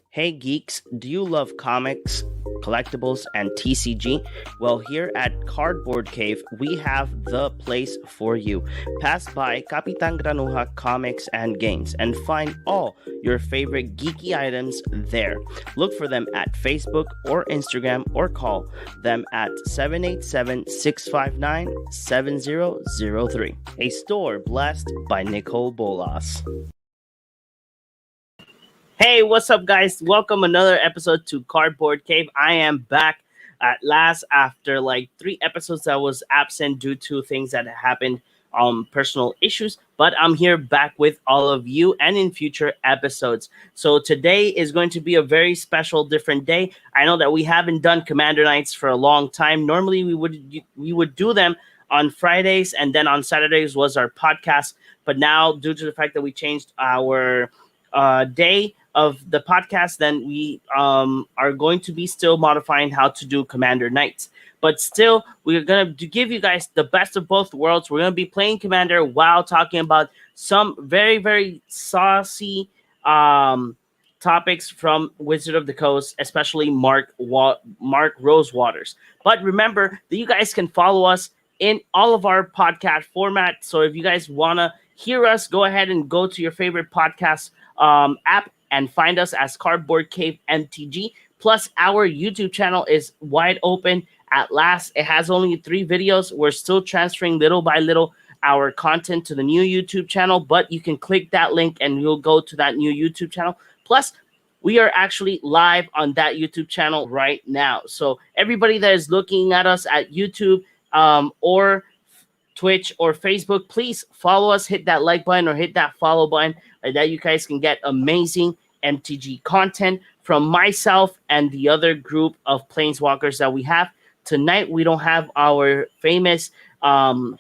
Hey geeks, do you love comics, collectibles, and TCG? Well, here at Cardboard Cave, we have the place for you. Pass by Kapitan Granuja Comics and Games and find all your favorite geeky items there. Look for them at Facebook or Instagram or call them at 787-659-7003. A store blessed by Nicole Bolas. Hey, what's up, guys? Welcome another episode to Cardboard Cave. I am back at last after like 3 episodes that was absent due to things that happened, personal issues. But I'm here back with all of you and in future episodes. So today is going to be a very special, different day. I know that we haven't done Commander Nights for a long time. Normally, we would do them on Fridays, and then on Saturdays was our podcast. But now, due to the fact that we changed our day of the podcast, then we are going to be still modifying how to do Commander Nights. But still, we're going to give you guys the best of both worlds. We're going to be playing Commander while talking about some very, very saucy topics from Wizard of the Coast, especially Mark Rosewaters. But remember that you guys can follow us in all of our podcast formats. So if you guys want to hear us, go ahead and go to your favorite podcast app and find us as Cardboard Cave MTG. Plus, our YouTube channel is wide open at last. It has only 3 videos. We're still transferring little by little our content to the new YouTube channel, but you can click that link and you'll go to that new YouTube channel. Plus, we are actually live on that YouTube channel right now. So everybody that is looking at us at YouTube or Twitch or Facebook, please follow us, hit that like button or hit that follow button. Like that, you guys can get amazing MTG content from myself and the other group of Planeswalkers that we have tonight we don't have our famous um,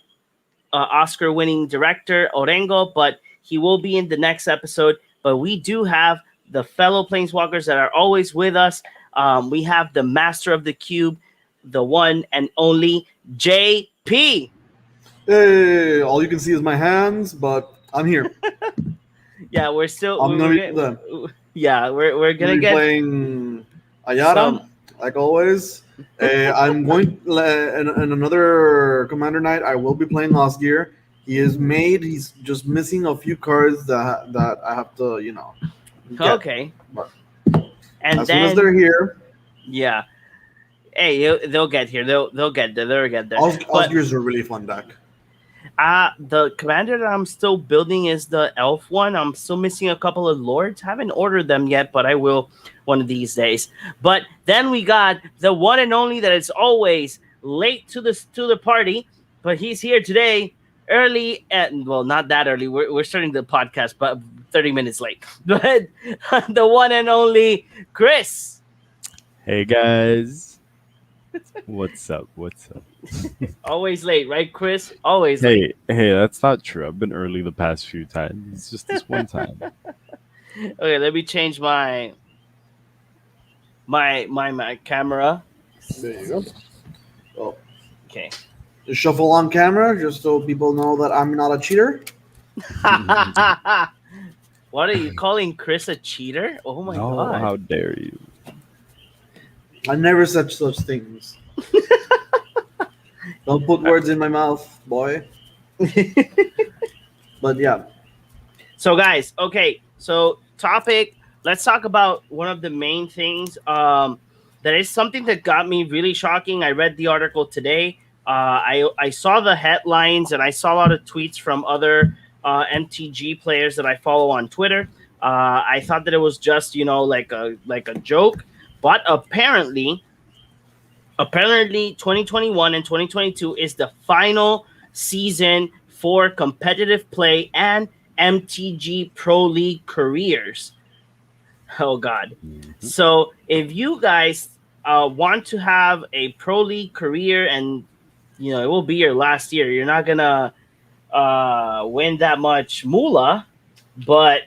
Oscar-winning director Orengo, but he will be in the next episode. But we do have the fellow planeswalkers that are always with us. We have the master of the cube, the one and only JP. Hey, all you can see is my hands, but I'm here. Yeah, we're still I'm we're gonna be getting the yeah we're I'm gonna gonna be get playing some. Ayara, like always. I'm going in another Commander night. I will be playing Osgear. He is made. He's just missing a few cards that I have to get. Okay, But and as soon as they're then here, yeah, hey, they'll get here. They'll get there. They'll get there. But Osgear is a really fun deck. the commander that I'm still building is the elf one. I'm still missing a couple of lords. Haven't ordered them yet, but I will one of these days. But then we got the one and only that is always late to the party, but he's here today early and well, not that early. We're starting the podcast, but 30 minutes late. But the one and only Chris. Hey guys, what's up? What's up? Always late, right, Chris? Always late. Hey, that's not true. I've been early the past few times. It's just this one time. Okay, let me change my camera. There you go. Oh, Okay. just shuffle on camera, just so people know that I'm not a cheater. What are you calling Chris a cheater? Oh my No, god. how dare you? I never said such things. Don't put words in my mouth, boy. But yeah, So guys, okay. So topic, let's talk about one of the main things that is something that got me really shocking. I read the article today. I saw the headlines and I saw a lot of tweets from other MTG players that I follow on Twitter. I thought that it was just, like a joke, but apparently 2021 and 2022 is the final season for competitive play and MTG Pro League careers. Oh god. Mhm. So if you guys want to have a pro league career and it will be your last year, you're not gonna win that much moolah, but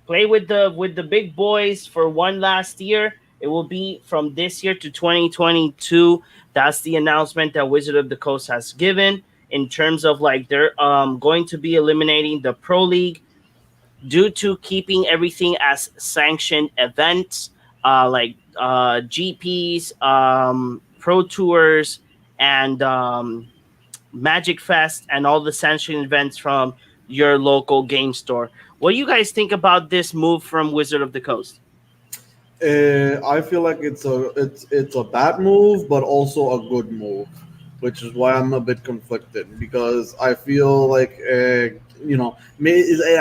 play with the big boys for one last year. It will be from this year to 2022. That's the announcement that Wizard of the Coast has given in terms of like they're going to be eliminating the Pro League due to keeping everything as sanctioned events, like GPs, Pro Tours, and Magic Fest, and all the sanctioned events from your local game store. What do you guys think about this move from Wizard of the Coast? I feel like it's a bad move, but also a good move, which is why I'm a bit conflicted because I feel like it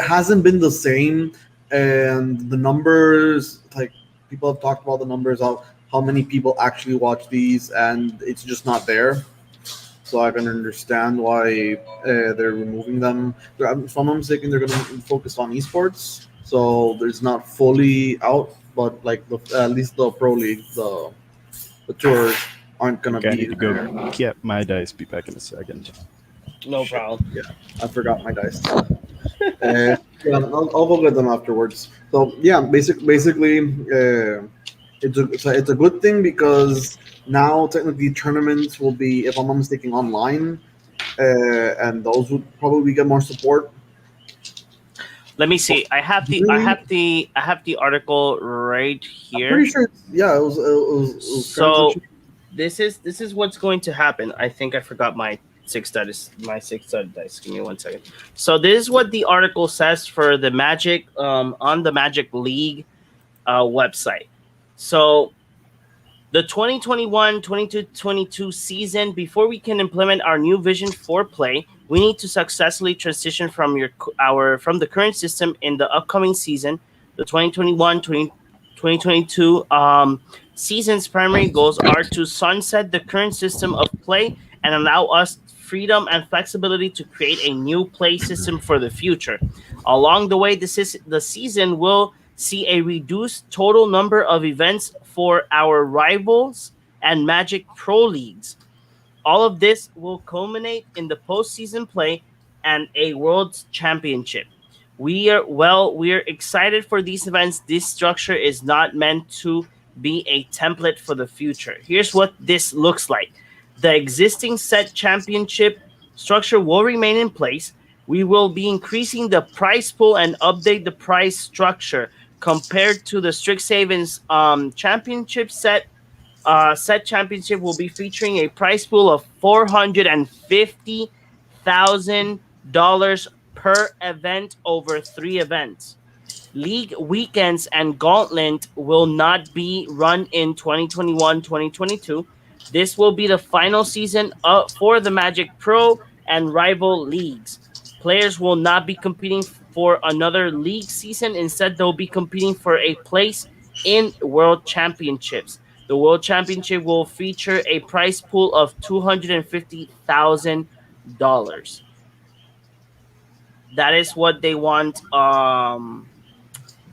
hasn't been the same, and the numbers like people have talked about the numbers of how many people actually watch these, and it's just not there. So I can understand why they're removing them. If I'm not mistaken, they're going to focus on esports, so there's not fully out, but like at least the pro league, the tours aren't going to Okay, I be need to there. go get my dice. Be back in a second. No Shit. problem. Yeah, I forgot my dice. Yeah, I'll go get them afterwards. So yeah, basically, it's a good thing because now technically tournaments will be, if I'm not mistaken, online, and those would probably get more support. Let me see. Really? I have the article right I'm here. pretty sure. Yeah, it was So transition. this is what's going to happen. I think I forgot my six-sided dice. Give me 1 second. So this is what the article says for the Magic on the Magic League website. So the 2021-2022 season, before we can implement our new vision for play, we need to successfully transition from the current system in the upcoming season. The 2021-2022 season's primary goals are to sunset the current system of play and allow us freedom and flexibility to create a new play system for the future. Along the way, the season will see a reduced total number of events for our rivals and Magic Pro Leagues. All of this will culminate in the postseason play and a World Championship. We're excited for these events. This structure is not meant to be a template for the future. Here's what this looks like. The existing set championship structure will remain in place. We will be increasing the price pool and update the price structure compared to the Strixhaven's championship set championship will be featuring a prize pool of $450,000 per event over 3 events. League weekends and Gauntlet will not be run in 2021-2022. This will be the final season for the Magic Pro and Rival leagues. Players will not be competing for another league season. Instead, they'll be competing for a place in World Championships. The World Championship will feature a prize pool of $250,000. That is what they want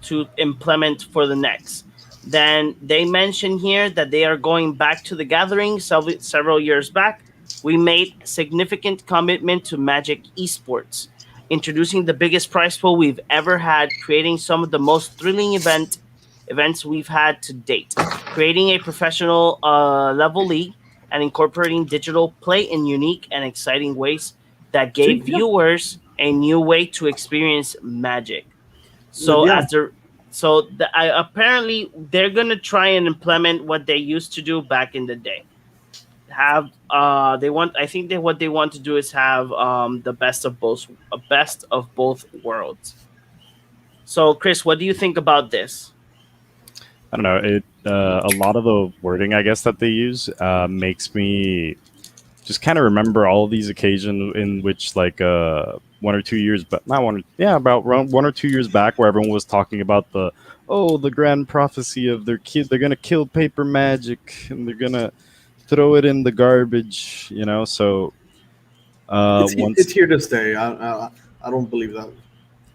to implement for the next. Then they mention here that they are going back to the gathering several years back. We made significant commitment to Magic esports, introducing the biggest prize pool we've ever had, creating some of the most thrilling events we've had to date, creating a professional level league, and incorporating digital play in unique and exciting ways that See, gave viewers a new way to experience Magic. yeah, So yeah. apparently they're gonna try and implement what they used to do back in the day. Have they want? I think that what they want to do is have the best of both worlds. So Chris, what do you think about this? I don't know. It a lot of the wording, I guess, that they use makes me just kind of remember all these occasions in which, like, 1 or 2 years, but not one, yeah, about 1 or 2 years back, where everyone was talking about the grand prophecy of their kid. They're gonna kill paper magic and they're gonna throw it in the garbage. So It's once, here to stay. I don't believe that.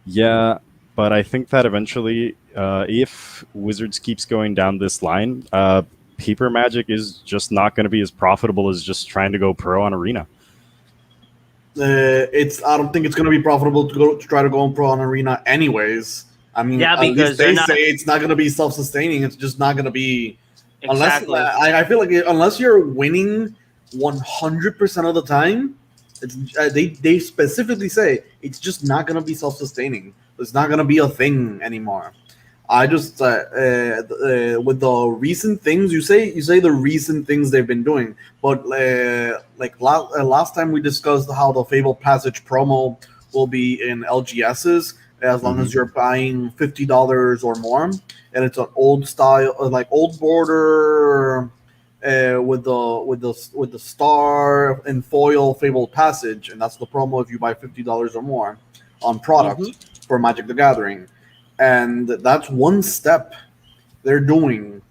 yeah, but I think that eventually, if Wizards keeps going down this line, paper magic is just not going to be as profitable as just trying to go pro on Arena. It's. I don't think it's going to be profitable to try to go on pro on arena, anyways. I mean, Yeah, at least because they're they not say it's not going to be self-sustaining. It's just not going to be unless exactly. I feel like unless you're winning 100% of the time. It's they specifically say it's just not going to be self-sustaining. It's not going to be a thing anymore. I just with the recent things you say the recent things they've been doing, but like last time we discussed how the Fable Passage promo will be in LGSs as long as Mhm. you're buying $50 or more, and it's an old style like old border with the star and foil Fable Passage, and that's the promo if you buy $50 or more on Hmm. product for Magic the Gathering, and that's one step they're doing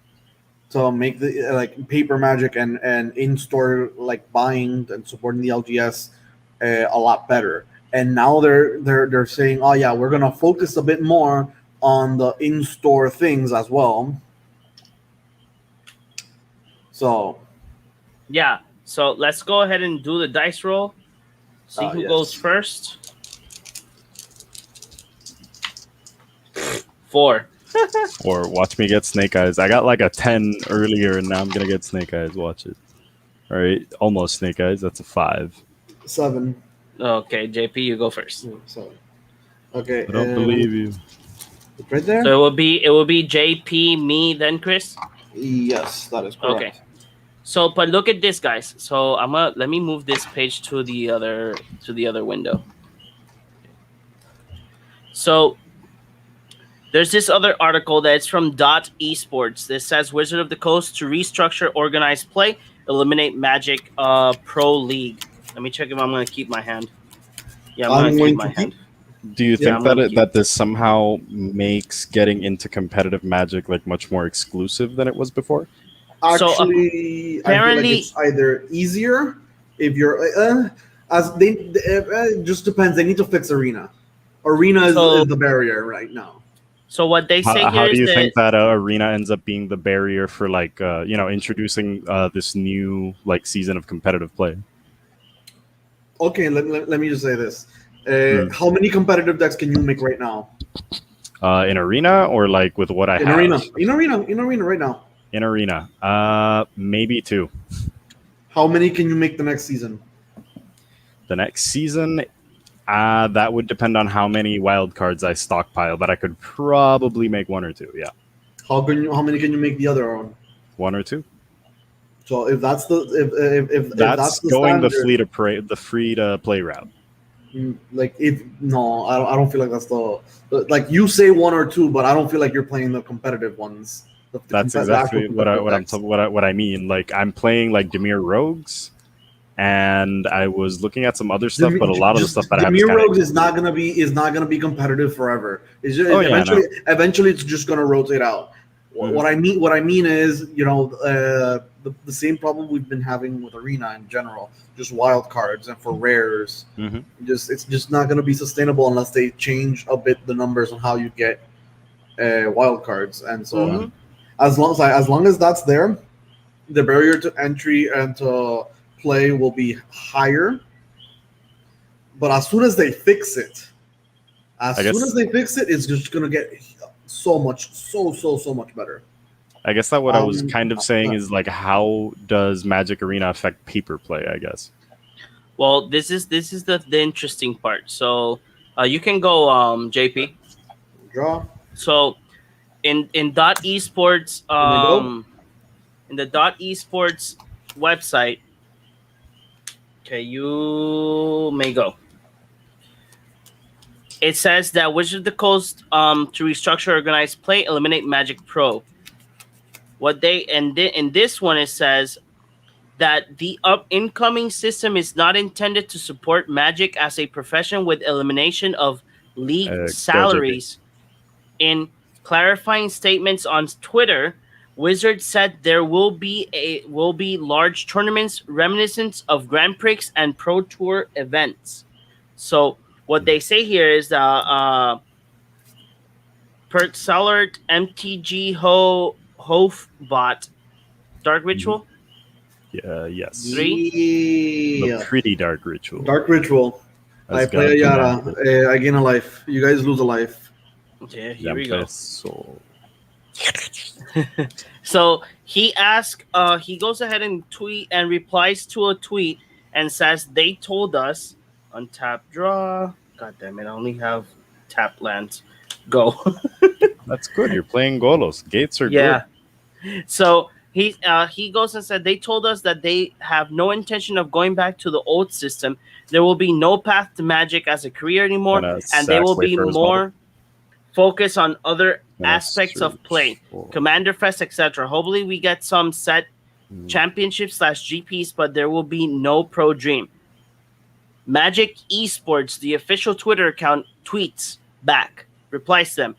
to make the like paper magic and in store like buying and supporting the LGS a lot better. And now they're saying, oh yeah, we're gonna focus a bit more on the in store things as well. So Yeah. So let's go ahead and do the dice roll. See who goes yes, first. 4. Or watch me get Snake Eyes. I got like a 10 earlier, and now I'm gonna get Snake Eyes. Watch it. All right, almost Snake Eyes. That's a 5. 7. Okay, JP, you go first. Yeah, 7. Okay, I don't believe you. it's right there. So it will be JP, me, then Chris. Yes, that is Okay. correct. So, but look at this, guys. So let me move this page to the other window. So there's this other article that's from Dot Esports that says Wizard of the Coast to restructure organized play, eliminate Magic Pro League. Let me check if I'm going to keep my hand. Yeah, I'm going I'm to keep going my to keep. hand. Do you Yeah, Yep. think I'm that going to keep. that this somehow makes getting into competitive Magic like much more exclusive than it was before? So Actually, I feel like apparently, it's either easier if you're as it just depends. They need to fix arena. Arena is so the barrier right now. So what they say here How do is you that think that arena ends up being the barrier for like introducing this new like season of competitive play? Okay, let me just say this. Mm. How many competitive decks can you make right now? In arena or like with what I In have arena, in arena, in arena right now. in arena, maybe two. How many can you make the next season? The next season, that would depend on how many wild cards I stockpile, but I could probably make one or two. Yeah, How many can you make the other one? one or two. So if that's the if that's That's the going standard, the free to play route. like if no, I don't feel like that's like you say one or two, but I don't feel like you're playing the competitive ones, That's the actual exactly competitive what decks. what I mean. Like I'm playing like Demir Rogues, and I was looking at some other stuff, but a lot of the stuff that I have is Demir kind of Rogues expensive. is not gonna be competitive forever. It's just Oh yeah, no. eventually it's just gonna rotate out. Hmm. What I mean is, the same problem we've been having with Arena in general, just wild cards and for rares. Hmm. Just it's just not gonna be sustainable unless they change a bit the numbers on how you get wild cards and so hmm on. As long as that's there, the barrier to entry and to play will be higher. But as soon as they fix it, I guess it's just gonna get so much, so much better. that what I was Um, kind of saying is like, how does Magic Arena affect paper play? I guess. Well, this is the interesting part. So you can go, JP. draw. So in dot esports You may go. in the dot esports website, okay, you may go. It says that Wizard of the Coast to restructure, organize play, eliminate Magic Pro. What they and in this one it says that the incoming system is not intended to support Magic as a profession with elimination of league Go JP. salaries. In clarifying statements on Twitter, Wizard said there will be large tournaments reminiscent of Grand Prix and Pro Tour events. So what they say here is per Salart MTG Hofbot Dark Mhm. Ritual Yeah. Yes. 3. The Yeah, pretty dark ritual Dark Ritual. I as play a God Yara. commanded. I gain a life. You guys lose a life. Okay, here Ya we go. empezó. So he goes ahead and tweet and replies to a tweet and says they told us on tap draw. God damn it, I only have tap lands. Go. That's good. You're playing Golos. Gates are Yeah. good. So he goes and said they told us that they have no intention of going back to the old system. There will be no path to Magic as a career anymore, Gonna and they sack will be Wayfarer's Model. more focused on other Gonna aspects of search play, for. Commander Fest, etc. Hopefully, we get some set Mm, championships slash GPs, but there will be no Pro Dream. Magic Esports, the official Twitter account, tweets back, replies to them.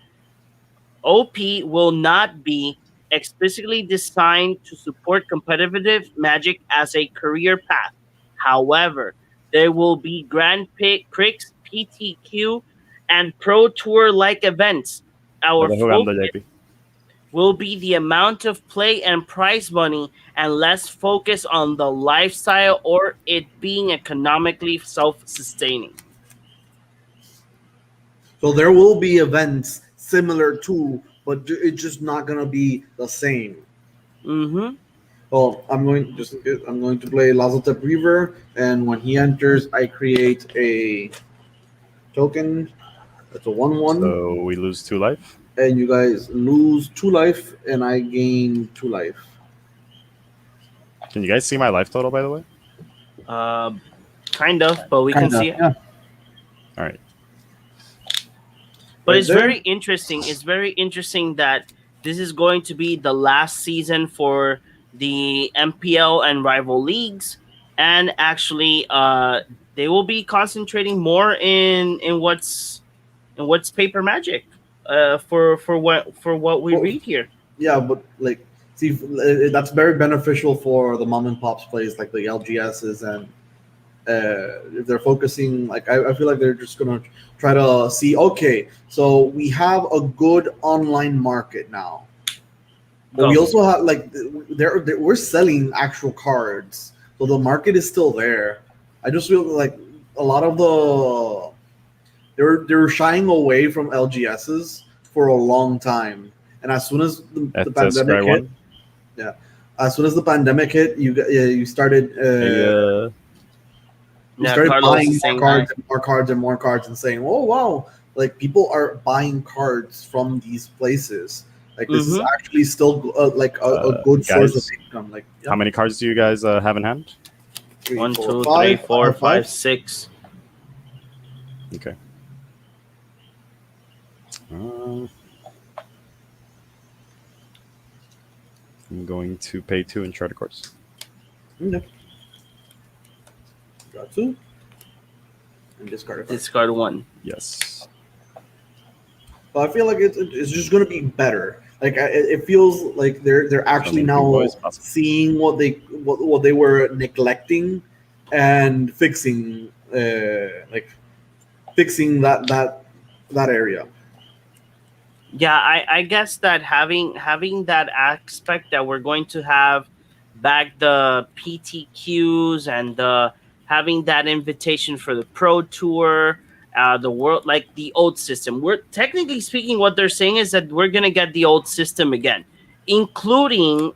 OP will not be explicitly designed to support competitive Magic as a career path. However, there will be Prix, PTQ, and Pro Tour like events. ¿Qué Our estás jugando, focus JP? will be the amount of play and prize money and less focus on the lifestyle or it being economically self sustaining. So there will be events similar to, but it's just not gonna be the same. Mm-hmm. Well, I'm going to play Lazotep Reaver, and when he enters, I create a token. It's a 1/1, So we lose 2 life. and you guys lose 2 life, and I gain 2 life. Can you guys see my life total, by the way? Uh, kind of, but we can Kinda, see it. yeah. All right. But Right it's there. very interesting. It's very interesting that this is going to be the last season for the MPL and rival leagues, and actually, they will be concentrating more in what's paper magic. For what we Well, read here. yeah, but like, see, that's very beneficial for the mom and pops plays like the LGSs and If they're focusing, like I feel like they're just gonna try to see. Okay, so we have a good online market now, but we Go. also have like we're selling actual cards, so the market is still there. I just feel like a lot of they're shying away from LGSs for a long time, and as soon as the At pandemic Square hit, One. yeah, as soon as the pandemic hit, you started. Hey, You Yeah, started Carlos buying is more saying hi. cards and more cards and more cards and saying, "Oh wow!" Like people are buying cards from these places. Like this is Mm-hmm. actually still like a good source of guys, income. Like how yeah, many cards do you guys have in hand? three, One, four, two, three, five. I four, have five. five, six. Okay. Um, I'm going to pay two and try to course. Okay, got two and discard a card. Discard one. Yes. But I feel like it's just gonna be better. Like it feels like they're Show actually me big now boys possible. seeing what they were neglecting and fixing like fixing that area. Yeah, I guess that having that aspect that we're going to have back the PTQs and the having that invitation for the Pro Tour, the world like the old system. We're technically speaking, what they're saying is that we're gonna get the old system again, including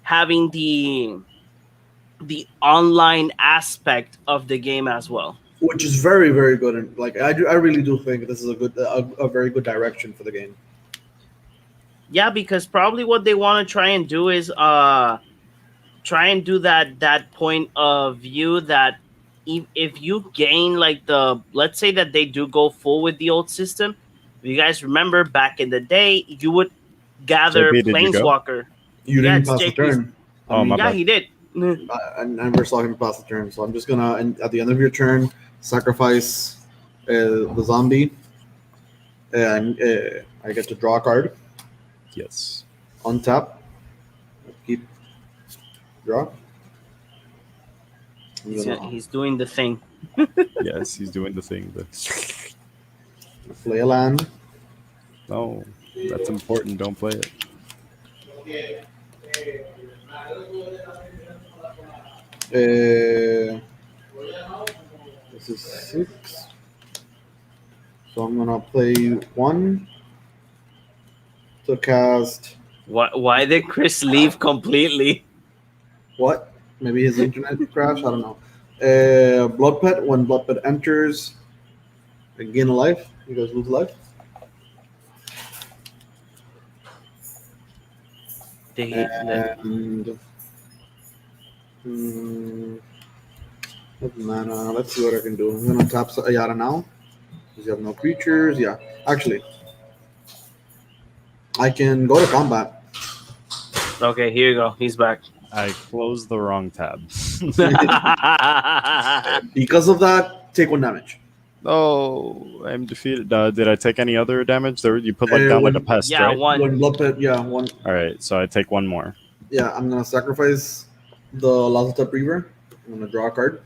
having the online aspect of the game as well. Which is very very good. And like I really do think this is a very good direction for the game. Yeah, because probably what they want to try and do is try and do that point of view that if you gain like the let's say that they do go full with the old system. If you guys remember back in the day, you would gather JP, did you go? planeswalker. You Yeah, didn't it's pass the JP's. turn. I Oh, my mean, Yeah, bad. he did. I never saw him pass the turn, so I'm just gonna at the end of your turn sacrifice the zombie, and I get to draw a card, Yes. untap, keep draw. I'm He's, gonna he's doing the thing. Yes, he's doing the thing. play a land. No, that's important. Don't play it. This is six, so I'm gonna play one to cast Why did Chris leave completely? what? Maybe his internet crashed. I don't know. Blood Pet. When Blood Pet enters, I gain a life. You guys lose life. And mana. Let's see what I can do. I'm gonna tap Ayara now because you have no creatures. Yeah, actually, I can go to combat. Okay, here you go. He's back. I closed the wrong tab. Because of that, take one damage. Oh, I'm defeated. Did I take any other damage? There, you put like down like a When pest, Yeah, right? one. when Blood Pet, yeah, one. All right, so I take one more. Yeah, I'm gonna sacrifice the Lazotep Reaver. I'm gonna draw a card.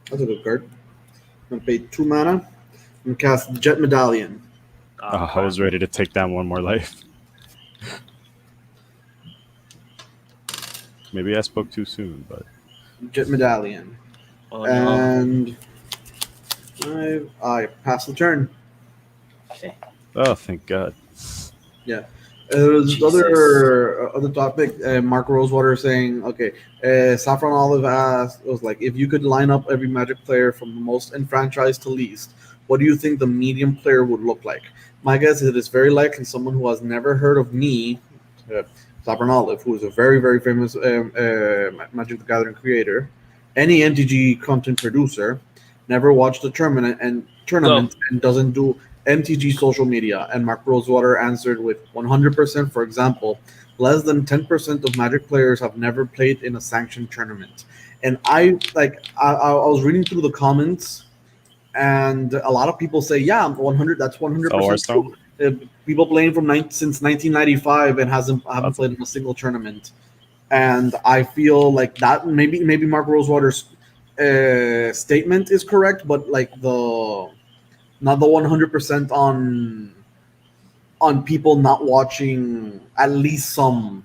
That's a good card. I'm gonna pay 2 mana. I'm gonna cast Jet Medallion. I was ready to take down one more life. Maybe I spoke too soon, but Jet Medallion. Oh, no. And I pass the turn. Okay. oh, thank God. There's Jesus. other topic. Mark Rosewater saying, okay, Saffron Olive asked, it was like, if you could line up every Magic player from most enfranchised to least, what do you think the medium player would look like? My guess is it is very likely someone who has never heard of me, Saffron Olive, who is a very, very famous Magic the Gathering creator, any MTG content producer, never watched a tournament and doesn't do MTG social media. And Mark Rosewater answered with 100%. For example, less than 10% of Magic players have never played in a sanctioned tournament. And I was reading through the comments, and a lot of people say, yeah, 100. That's 100% Hearthstone? true. People playing since 1995 and haven't That's- played in a single tournament. and I feel like that maybe Mark Rosewater's statement is correct, but like the not the 100% on people not watching at least some,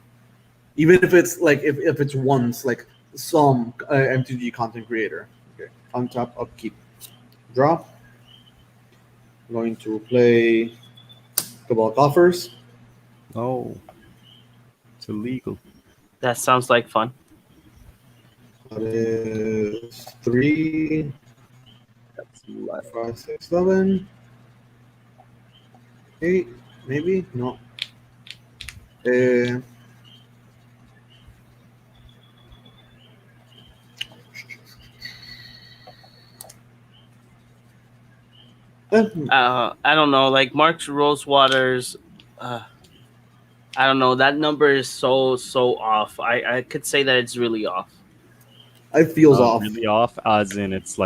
even if it's like if it's once like some MTG content creator. Okay, on top upkeep, draw. Going to play Cabal Coffers. No, it's illegal. That sounds like fun. That is 3, That's left. 5, 6, 7, 8, maybe no. Uh, I don't know, like Mark Rosewater's. Uh, I don't know. That number is so off. I could say that it's really off. it feels off. Really off, as in it's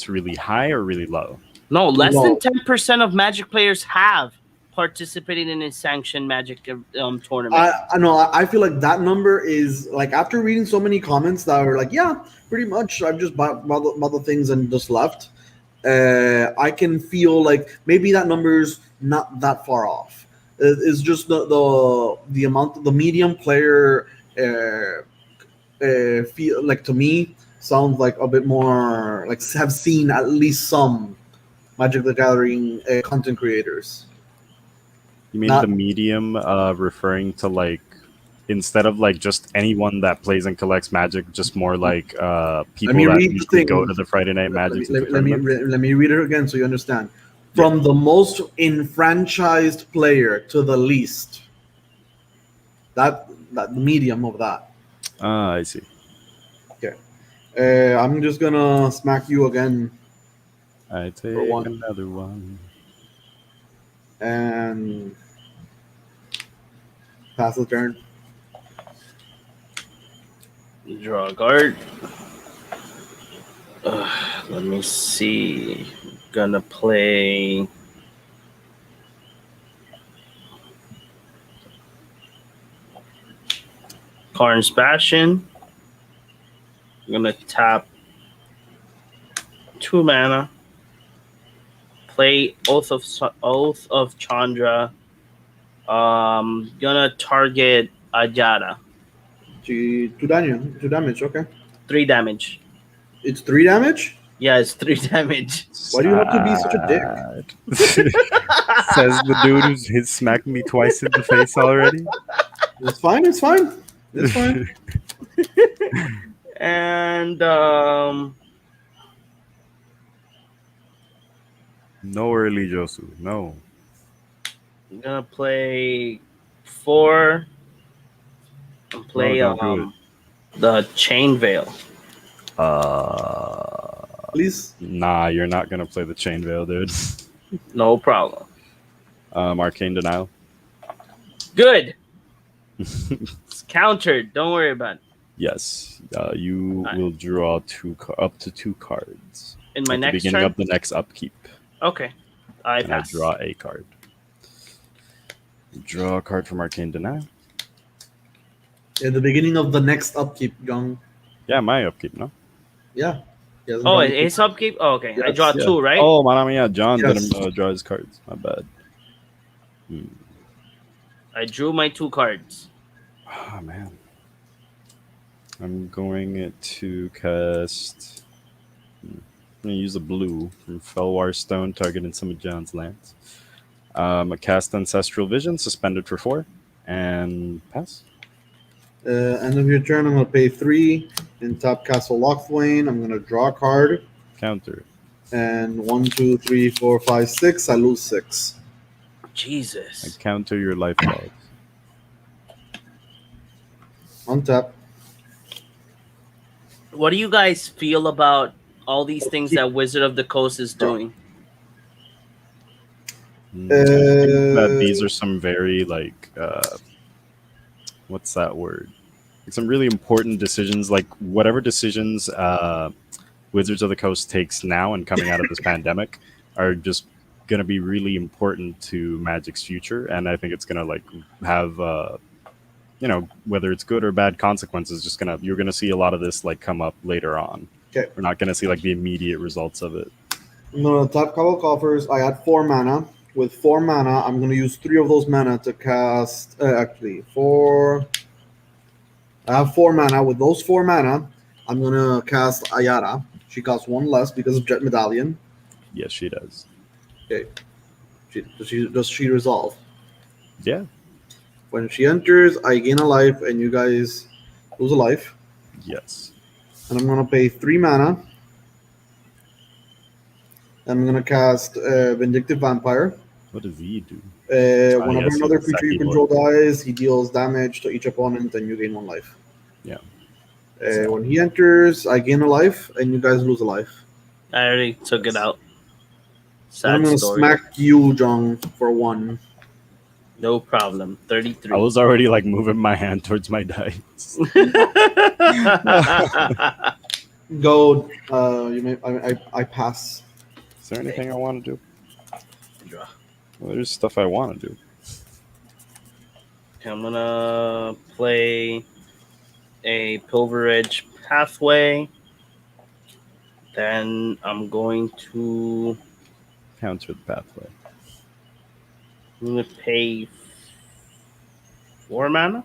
really high or really low. No, less than Low. 10% of Magic players have participated in a sanctioned Magic tournament. I know. I feel like that number is like after reading so many comments that were like, yeah, pretty much. I've just bought the things and just left. I can feel like maybe that number's not that far off. It's just the amount the medium player feel like to me sounds like a bit more like have seen at least some Magic the Gathering content creators. You mean the Not medium, referring to like instead of like just anyone that plays and collects Magic, just more like let people me that read the usually go thing. to the Friday Night Magic Let me read it again so you understand. Yeah. From the most enfranchised player to the least. That medium of that. Ah, I see. Okay. I'm just gonna smack you again I take for one another one. and pass the turn. Draw a card. Let me see. Gonna play. Karn's Bastion. I'm gonna tap 2 mana. Play Oath of Chandra. Gonna target Ajada. 2 damage. Okay. 3 damage. It's 3 damage. Yeah, it's 3 damage. Why do you have to be such a dick? Says the dude who's hit smacked me twice in the face already. It's fine. It's fine. It's fine. And No early Josu. No. I'm gonna play 4 and play No, don't do the Chain Veil. Please. Nah, you're not gonna play the Chain Veil, dude. No problem. Arcane Denial. Good. It's countered. Don't worry about it. Yes, you Alright. will draw up to 2 cards In my at the next beginning turn. of the next upkeep, Okay. I and I pass. draw a card. Draw a card from Arcane Denial. At the beginning of the next upkeep, young. Yeah, my upkeep, no? Yeah. He hasn't Oh, drawn anything. it's upkeep. Oh, okay. I Yes, draw Yeah. 2, right? Oh, Manami, yeah, John Yes. didn't draw his cards. My bad. I drew my 2 cards. Oh, man. I'm going to cast... I'm going to use a blue from Felwar Stone, targeting some of John's lands. I cast Ancestral Vision, suspended for 4, and pass. End of your turn, I'm going to pay 3 in top Castle Lochthwain. I'm going to draw a card. Counter. And 1, 2, 3, 4, 5, 6. I lose 6. I Jesus. counter your life logs. Untap. What do you guys feel about all these things that Wizard of the Coast is doing? I think that these are some very, like, what's that word? Like some really important decisions, like whatever decisions Wizards of the Coast takes now and coming out of this pandemic are just going to be really important to Magic's future. And I think it's going to, like, have, whether it's good or bad consequences, you're gonna see a lot of this like come up later on. Okay. We're not gonna see like the immediate results of it. I'm gonna tap couple coffers. I add 4 mana. With 4 mana, I'm gonna use 3 of those mana to cast. Actually, four. I have 4 mana. With those 4 mana, I'm gonna cast Ayara. She costs 1 less because of Jet Medallion. Yes, she does. Okay. Does she resolve? Yeah. When she enters, I gain a life, and you guys lose a life. Yes. And I'm gonna pay 3 mana. I'm gonna cast Vindictive Vampire. What does he do? Whenever Yes, he's another a creature you Saki boy. control dies, he deals damage to each opponent, and you gain 1 life. Yeah. So, When he enters, I gain a life, and you guys lose a life. I already took it Yes. out. Then I'm Sad gonna story. smack you, Jong, for 1. No problem. I 33. was already like moving my hand towards my dice. Go. You may. I pass. Is there anything I want to do? Draw. Well, there's stuff I want to do. Okay, I'm gonna play a Pilgrimage Pathway. Then I'm going to Counter the pathway. pay 4 mana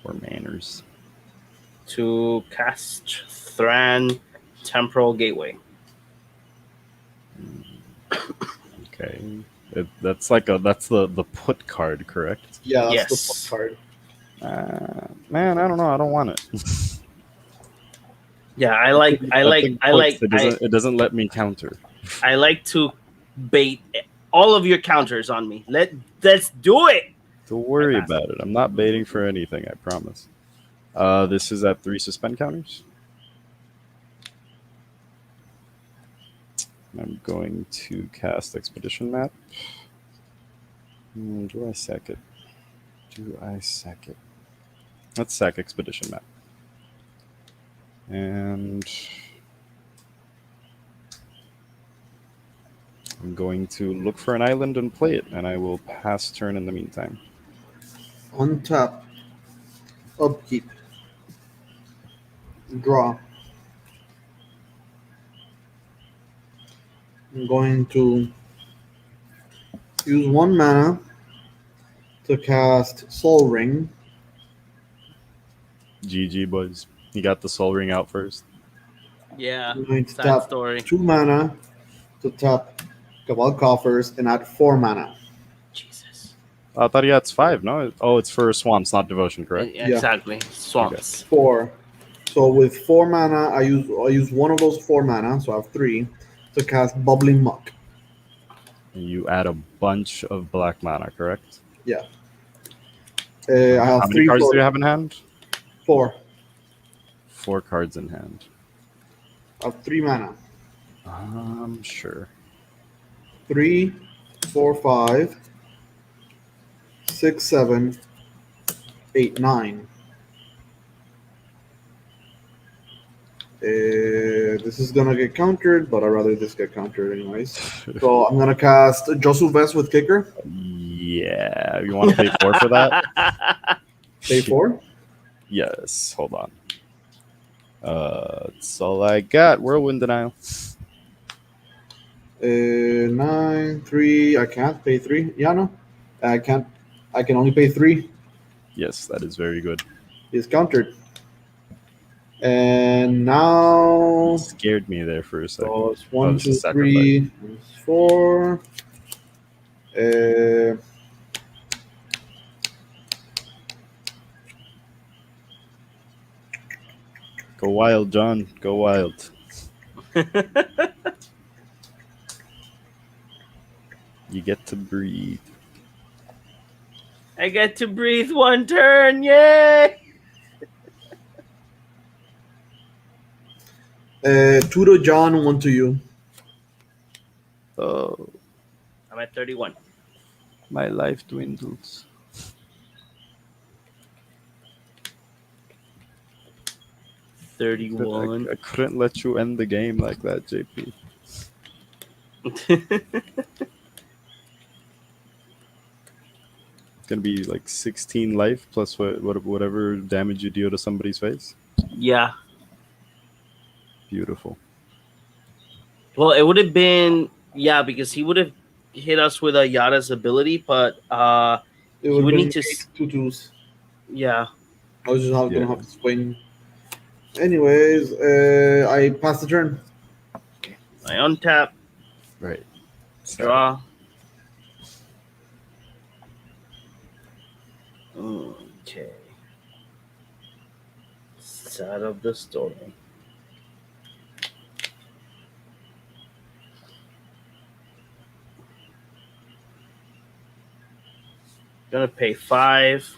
Or manners. to cast Thran Temporal Gateway. Okay. That's the put card, correct? Yeah, that's Yes. the fuck card. Man, I don't know. I don't want it. Yeah, I It doesn't let me counter. I like to bait all of your counters on me. Let's do it. Don't worry I pass. about it. I'm not baiting for anything. I promise. This is at 3 suspend counters. I'm going to cast Expedition Map. Do I sack it? Let's sack Expedition Map. And I'm going to look for an island and play it, and I will pass turn in the meantime. Untap. Upkeep. Draw. I'm going to use 1 mana to cast Soul Ring. GG, boys. You got the Soul Ring out first. Yeah, I'm going to sad tap story. 2 mana to tap Cabal Coffers and add 4 mana. Jesus. I thought he had 5, no? Oh, it's for Swamps, not Devotion, correct? Yeah, exactly. Swamps. 4. So with 4 mana, I use 1 of those 4 mana, so I have 3 to cast Bubbling Muck. And you add a bunch of black mana, correct? Yeah. I have How many 3 cards for do you have in hand? 4. 4 cards in hand. I have 3 mana. Sure. 3, 4, 5, 6, 7, 8, 9. This is gonna get countered, but I'd rather this get countered anyways. So I'm gonna cast Josu Vest with Kicker. Yeah. You want to pay 4 for that? Pay 4. Yes. Hold on. That's all I got. Whirlwind Denial. 9, 3. I can't pay 3. Yeah, no, I can't. I can only pay 3. Yes, that is very good. It's countered. And now, You scared me there for a second. so it's 1, this 2, is 3, 4. Go wild, John. Go wild. You get to breathe. I get to breathe 1 turn. Yay! 2 to John, 1 to you. Oh, I'm at 31. my life dwindles. 31. I couldn't let you end the game like that, JP. Gonna be like 16 life plus whatever damage you deal to somebody's face. Yeah. Beautiful. Well, it would have been, yeah, because he would have hit us with a Yada's ability, but It he would have would been need to. eight two twos. Yeah. I was just Yeah. gonna have to swing. Anyways, I passed the turn. I untap, Right. Sad. draw. Okay. Side of the story. Gonna pay 5.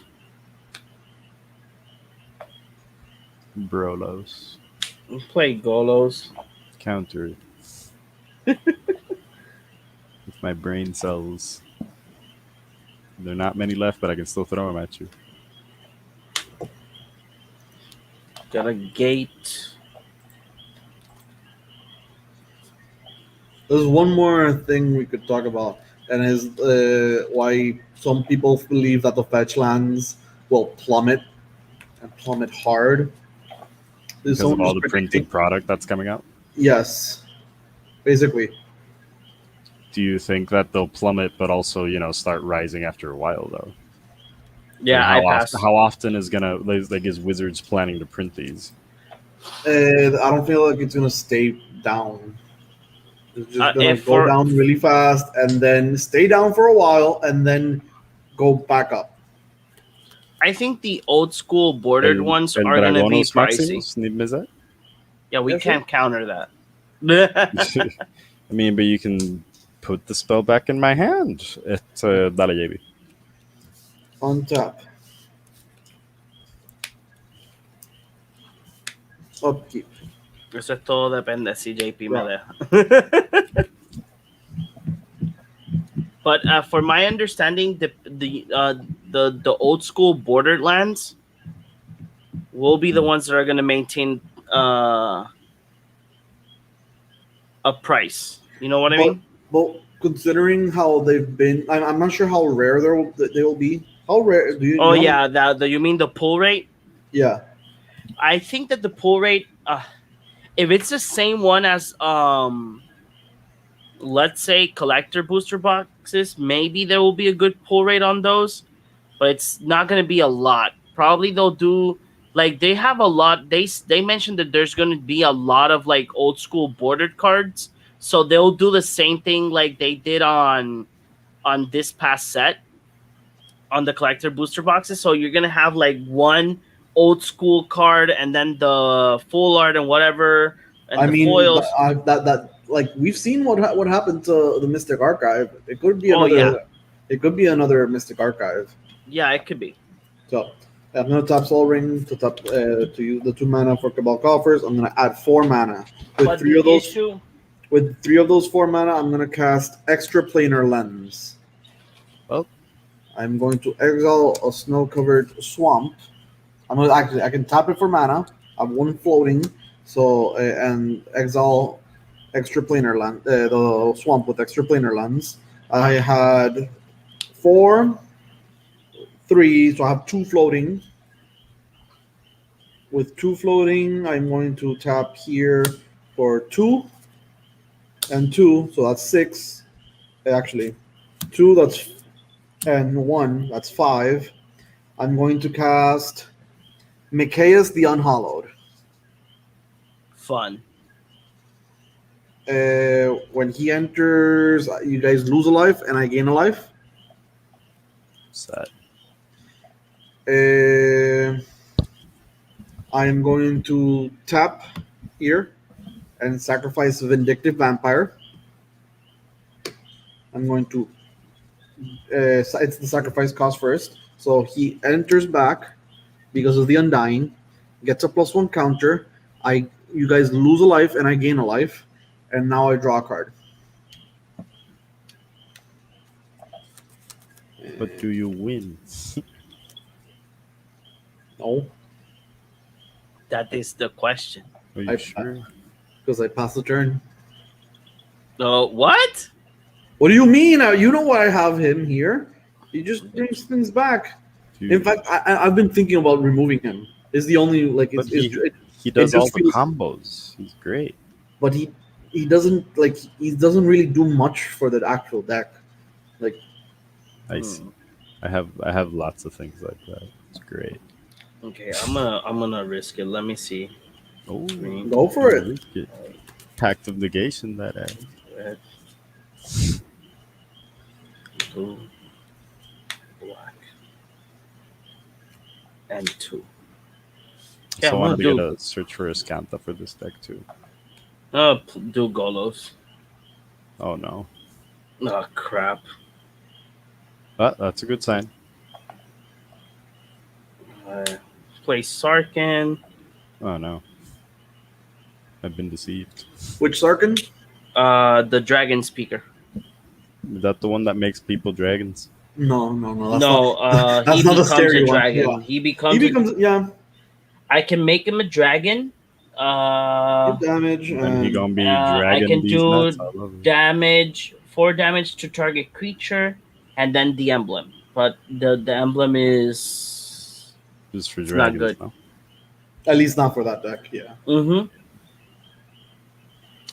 Brolos. Play Golos. Counter it with my brain cells. There are not many left, but I can still throw them at you. Got a gate. There's one more thing we could talk about, and is why some people believe that the fetch lands will plummet and plummet hard. There's Because of someone all just the predicting. printed product that's coming out. Yes, basically. Do you think that they'll plummet, but also start rising after a while though? Like Yeah, I pass. how often is Wizards planning to print these? I don't feel like it's gonna stay down. It's just gonna If go for down really fast and then stay down for a while and then go back up. I think the old school bordered ones El are gonna be Dragonos pricey. Maximus, Nibmezet? Yeah, we Yeah, sure. can't counter that. I mean, but you can put the spell back in my hand. It's Dale JB. Untap. Upkeep. Eso es todo depende si JP me Right. deja. But for my understanding, the old school Borderlands will be the ones that are going to maintain a price. You know what I But mean? but considering how they've been, I'm not sure how rare they will be. How rare do Oh you know? yeah, you mean the pull rate? Yeah. I think that the pull rate, if it's the same one as let's say collector booster boxes, maybe there will be a good pull rate on those, but it's not going to be a lot. Probably they'll do like they have a lot. They mentioned that there's going to be a lot of like old school bordered cards, so they'll do the same thing like they did on this past set on the collector booster boxes. So you're gonna have like one old school card and then the full art and whatever and I the mean foils. that like we've seen what happened to the Mystic Archive. It could be Oh yeah, another. It could be another Mystic Archive. yeah, it could be. So I'm gonna tap Soul Ring to tap to use the 2 mana for Cabal Coffers. I'm gonna add 4 mana with But three the of those. issue, With 3 of those 4 mana, I'm gonna cast Extra Planar Lens. Well, I'm going to exile a snow-covered swamp. I can tap it for mana. I have 1 floating, so and exile extra planar land the swamp with extra planar lens. I had 4, 3, so I have 2 floating. With 2 floating, I'm going to tap here for 2 and 2, so that's 6. Actually, 2 that's and 1 that's 5. I'm going to cast Micaeus the Unhallowed. fun. When he enters, you guys lose a life and I gain a life. sad. I am going to tap here and sacrifice Vindictive Vampire. I'm going to. It's the sacrifice cost first. So he enters back because of the Undying, gets a +1 counter. You guys lose a life and I gain a life, and now I draw a card. But do you win? No, That is the question. Are you I sure? because I passed the turn. What? What do you mean? You know why I have him here? He just brings things back. In Dude. fact, I've been thinking about removing him. Is the only like But he it does all just the feels, combos. He's great. but he doesn't like he doesn't really do much for the actual deck. Like I Hmm. see. I have lots of things like that. It's great. Okay, I'm gonna risk it. Let me see. Oh, Green, go you for it. risk it. Pact of negation that ass. red, blue, black, and two. Yeah, So I I'm wanted gonna to get do a search for a Scantha for this deck too. do Golos. Oh no. Oh crap. But that's a good sign. Uh, Play Sarkin. Oh no. I've been deceived. Which Sarkin? The Dragon Speaker. Is that the one that makes people dragons? No. That's not No, he that's not the becomes a scary one. Yeah, dragon. He he becomes a. becomes I can make him a dragon. good damage And then he and gonna be I dragging can these nuts. do I love it. damage, 4 damage to target creature, and then the emblem. But the emblem is Just for it's not dragons, good. no? at least not for that deck. Yeah. Mm-hmm.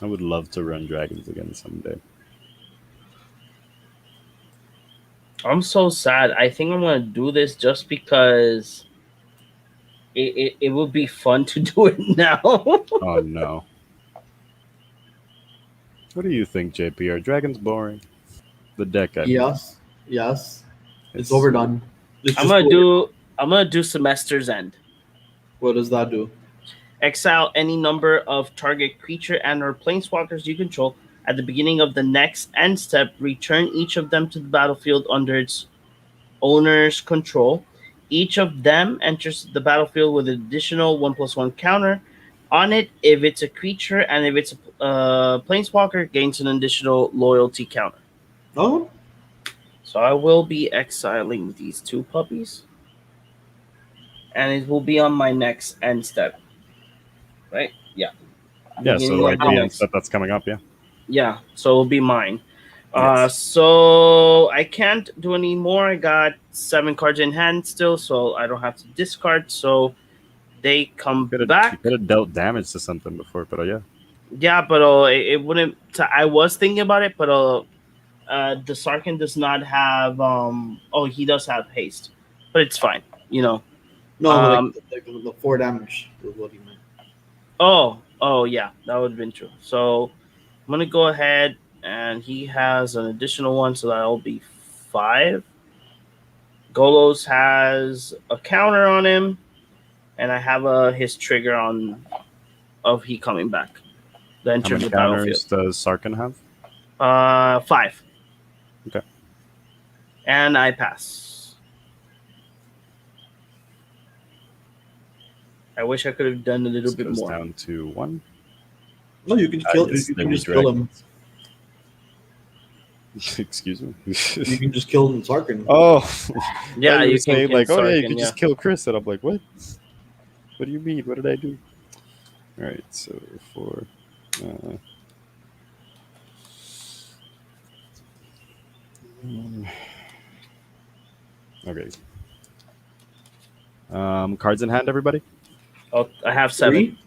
I would love to run dragons again someday. I'm so sad. I think I'm gonna do this just because it would be fun to do it now. Oh no. What do you think, JP? Are dragons boring? The deck, I mean. Yes. Yes. It's It's overdone. It's I'm just gonna over. do I'm gonna do Semester's End. What does that do? Exile any number of target creature and/or planeswalkers you control at the beginning of the next end step. Return each of them to the battlefield under its owner's control. Each of them enters the battlefield with an additional 1/1 counter on it if it's a creature, and if it's a planeswalker, gains an additional loyalty counter. Oh, So I will be exiling these two puppies, and it will be on my next end step, right? Yeah, yeah, so beginning of like the the end next. step that's coming up, yeah. Yeah, so it'll be mine. Yes. So I can't do any more. I got 7 cards in hand still, so I don't have to discard. So they come You back. could have dealt damage to something before, but yeah. Yeah, but it wouldn't. I was thinking about it, but the Sarkin does not have. Oh, he does have haste, but it's fine. You know. no, but Um. like the 4 damage was what he meant. Oh, yeah, that would have been true. So I'm gonna go ahead, and he has an additional one, so that'll be 5. Golos has a counter on him, and I have his trigger on of he coming back. The How enter many the battlefield. counters does Sarkin have? 5, Okay. and I pass. I wish I could have done a little This bit goes more. down to 1. No, you can Ah, kill. yes, You there can be just kill him. dragons. Excuse me. You can just kill Sarkin. Oh, Yeah, you were you can saying kill like, oh yeah, you Sarkin. could Yeah. just kill Chris, and I'm like, what? What do you mean? What did I do? All right, so 4. Uh, okay. Cards in hand, everybody. Oh, I have 7. 3.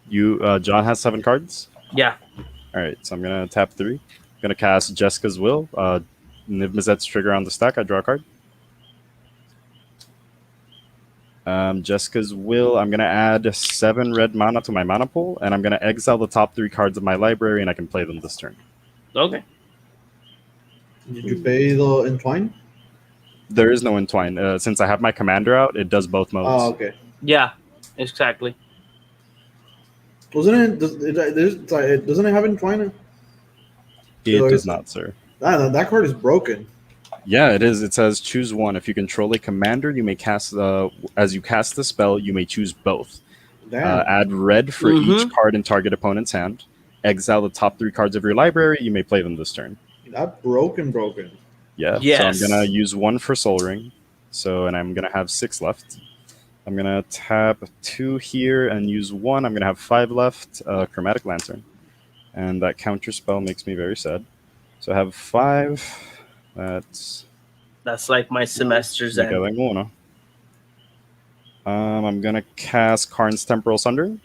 You, John has 7 cards. Yeah. All right, so I'm gonna tap 3. I'm gonna cast Jessica's Will. Niv Mizzet's trigger on the stack. I draw a card. Jessica's Will. I'm gonna add 7 red mana to my mana pool, and I'm gonna exile the top 3 cards of my library, and I can play them this turn. Okay. Did you pay the entwine? There is no entwine. Since I have my commander out, it does both Oh, modes. okay. Yeah. Exactly. Wasn't it? Doesn't it have entwine? It does not, sir. That card is broken. Yeah, it is. It says choose one. If you control a commander, you may cast as you cast the spell, you may choose both. Damn. Add red for each Mhm. card in target opponent's hand. Exile the top 3 cards of your library. You may play them this turn. That broken. Yeah. So I'm gonna Yes. use 1 for Soul Ring. And I'm gonna have 6 left. I'm gonna tap 2 here and use 1. I'm gonna have 5 left. Chromatic Lantern, and that counter spell makes me very sad. So I have 5. That's That's like my semester's Me quedo end. en uno. I'm gonna cast Karn's Temporal Sundering.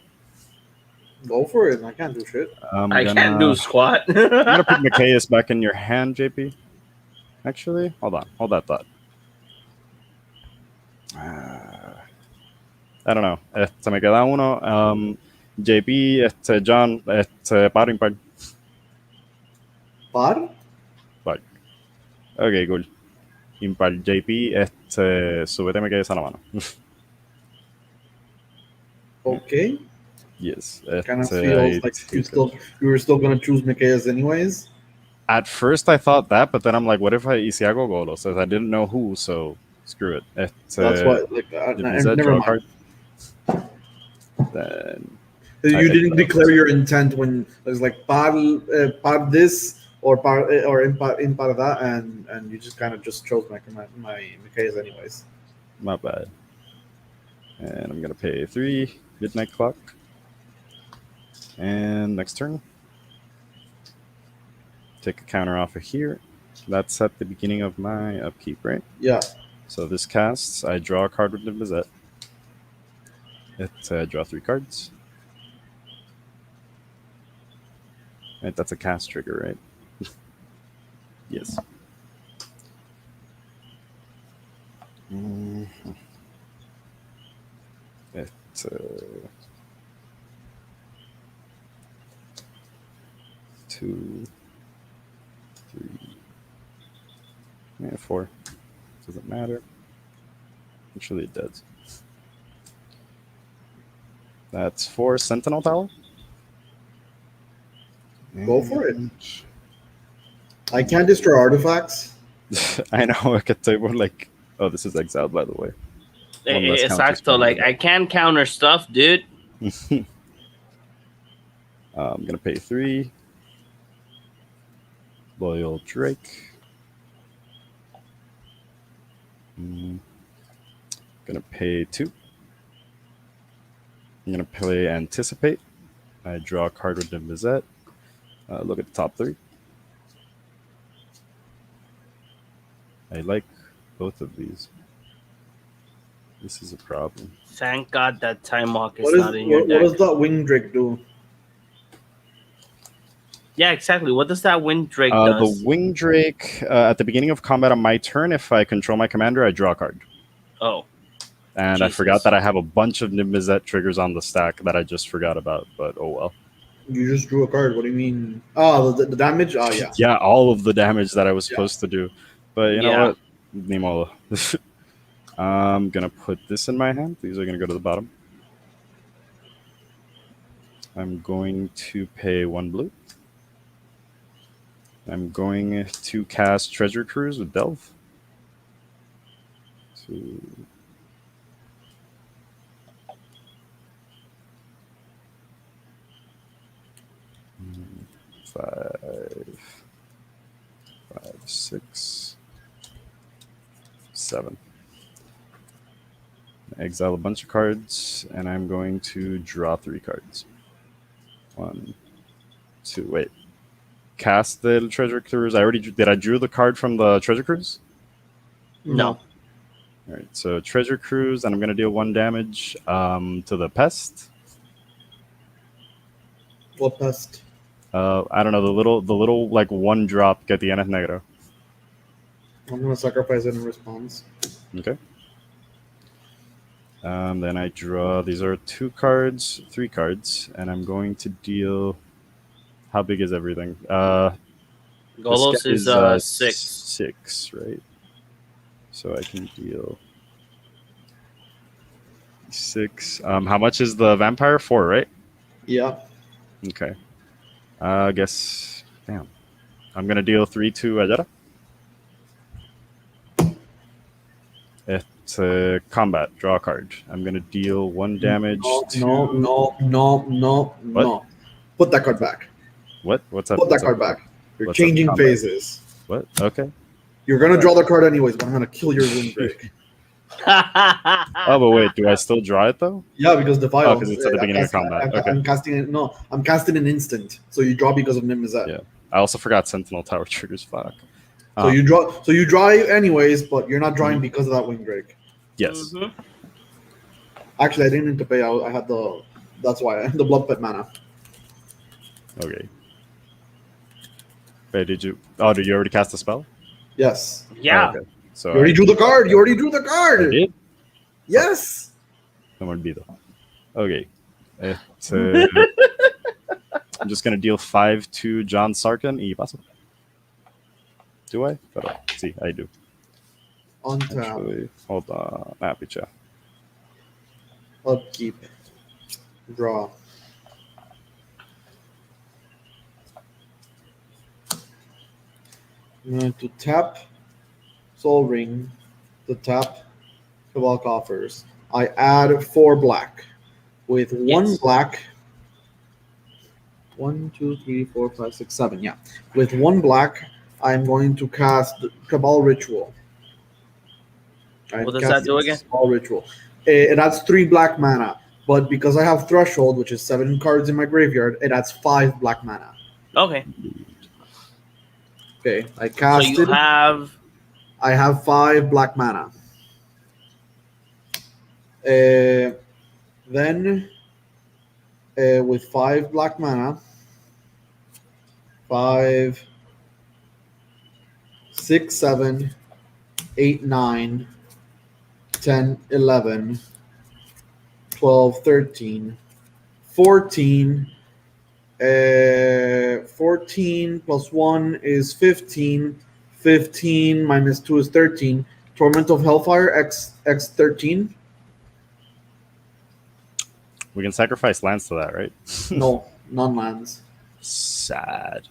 Go for it. I can't do shit. I'm I can't do gonna squat. I'm gonna put Micaeus back in your hand, JP. Actually, hold on, hold that thought. I don't know. Me queda uno. JP, John, par impar. Par? Par. Ok, cool. Impar JP, súbete Micaeus a la mano. Okay. Yes. Kind of feels like you were still gonna choose Micaeus anyways. At first, I thought that, but then I'm like, what if I Isiago Golo? Says I didn't know who, so screw it. That's why. Like, never Draw a mind. card. Then You didn't declare your intent when it was like par this or or impar that, and you just kind of just chose my Micaeus anyways. my bad. And I'm gonna pay 3 midnight clock. And next turn, take a counter off of here. That's at the beginning of my upkeep, right? Yeah. So this casts, I draw a card with Nimbuzette. Draw 3 cards. Right, that's a cast trigger, right? Yes. It's 2, 3, 4. Doesn't matter. Actually, it does. That's 4 Sentinel Tower. Go for it. I can't destroy artifacts. I know. I could say more like, oh, this is exiled, by the way. One less counter Exacto. spell. Like I can counter stuff, dude. I'm gonna pay 3. Loyal Drake. Gonna pay 2. I'm gonna play Anticipate. I draw a card with Nimbuzette. Look at the top 3. I like both of these. This is a problem. Thank God that Time Walk is What not in your what deck. does that wing drake do? Yeah, exactly. What does that Wind Drake The does? Wing Drake, at the beginning of combat on my turn, if I control my commander, I draw a card. Oh, And I Jesus. forgot that I have a bunch of Nimbuzette triggers on the stack that I just forgot about, but oh well. You just drew a card. What do you mean? Oh, the damage. Oh yeah. Yeah, all of the damage that I was Yeah. supposed to do. But you know what? Nimola. I'm gonna put this in my hand. These are gonna go to the bottom. I'm going to pay 1 blue. I'm going to cast Treasure Cruise with Delve. 2, 5, 5, 6, 7. Exile a bunch of cards, and I'm going to draw 3 cards. 1, 2. Wait. Cast the Treasure Cruise. Did I drew the card from the Treasure Cruise? No. All right. So Treasure Cruise, and I'm gonna deal 1 damage to the Pest. What pest? I don't know, the little like 1 drop get the Eneth Negro. I'm gonna sacrifice it in response. Okay. Then I draw. These are 2 cards, 3 cards, and I'm going to deal. How big is everything? Golos this is 6. 6, right? So I can deal 6. How much is the vampire? 4, right? Yeah. Okay. I guess. Damn. I'm gonna deal 3 to Ajara. It's combat. Draw a card. I'm gonna deal 1 damage. No. Put that card back. What? What's up? Put that card back. You're What's up, changing combat? phases. What? Okay. You're gonna draw the card anyways, but I'm gonna kill your wing drake. Oh, but wait. Do I still draw it though? Yeah, because the file. Oh, because it's at the beginning of combat. Okay. I'm casting it. No, I'm casting an instant. So you draw because of Nimbuzette. Yeah. I also forgot Sentinel Tower triggers. Fuck. So Ah, you draw. So you draw anyways, but you're not drawing mhm. because of that wing break. Yes. Mm-hmm. Actually, I didn't need to pay. I had the. That's why the blood pit mana. Okay. Wait, did you? Oh, did you already cast a spell? Yes. Oh, Yeah. okay. So You already I drew can the cast card. You that. already drew the I card. did. Fuck. Yes. No more olvido. Okay. I'm just gonna deal 5 to John Sarkin y paso. Do I? Pero, sí, I do. Untap. Actually, hold on. Ah, picha. Upkeep. Draw. I'm going to tap Soul Ring. To tap Cabal Coffers. I add 4 black. With one Yes. black. 1, 2, 3, 4, 5, 6, 7. Yeah. With 1 black, I'm going to cast Cabal Ritual. I'm What does that casting do again? Cabal Ritual. It adds 3 black mana. But because I have Threshold, which is 7 cards in my graveyard, it adds 5 black mana. Okay. Okay, I So you casted. have I have 5 black mana. Then, with 5 black mana, 5, 6, 7, 8, 9, 10, 11, 12, 13, 14. 14 plus 1 is 15. 15 minus 2 is 13. Torment of Hellfire X 13. We can sacrifice lands to that, right? No, non lands. Sad.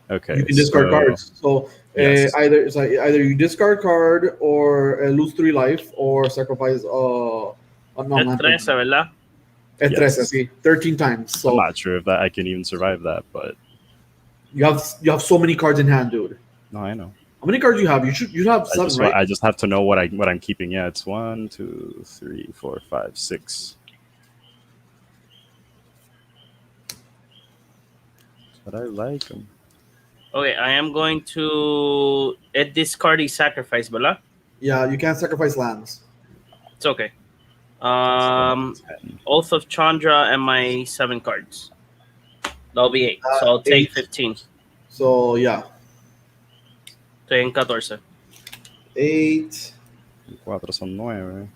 You Okay, can discard so cards. So yes. either you discard card or lose 3 life or sacrifice a non es land 13, permanent. ¿verdad? Es 13, Yes. sí, 13 times. I'm So not sure if that I can even survive that, but you have so many cards in hand, dude. no, I know. How many cards you have? You have I 7, just right? I just have to know what I'm keeping. Yeah, it's 1, 2, 3, 4, 5, 6. But I like them. Okay, I am going to discard the sacrifice, ¿verdad? Yeah, you can't sacrifice lands. It's okay. That's Um, 10. Oath of Chandra and my 7 cards. That'll be 8. So I'll take 8. 15. So yeah, Estoy en 14. 8. 4 son 9.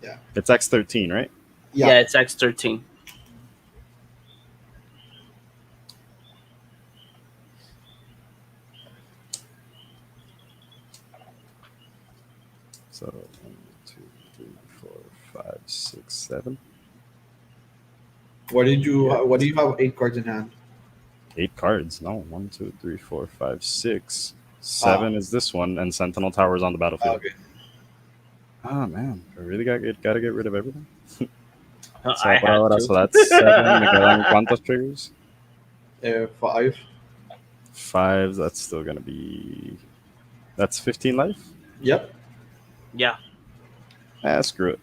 Yeah, It's X13, right? Yeah, yeah. it's X13. So 1, 2, 3, 4, 5, 6, 7. Yeah. What do you have 8 cards in hand? 8 cards. No, 1, 2, 3, 4, 5, 6. Ah, 7 is this one, and Sentinel Tower is on the battlefield. okay. Ah, man. I really gotta get rid of everything. So, I had to. so that's 7. Me quedan cuántos triggers? 5. 5. That's still gonna be. That's 15 life? Yep. Yeah. Ah, screw it.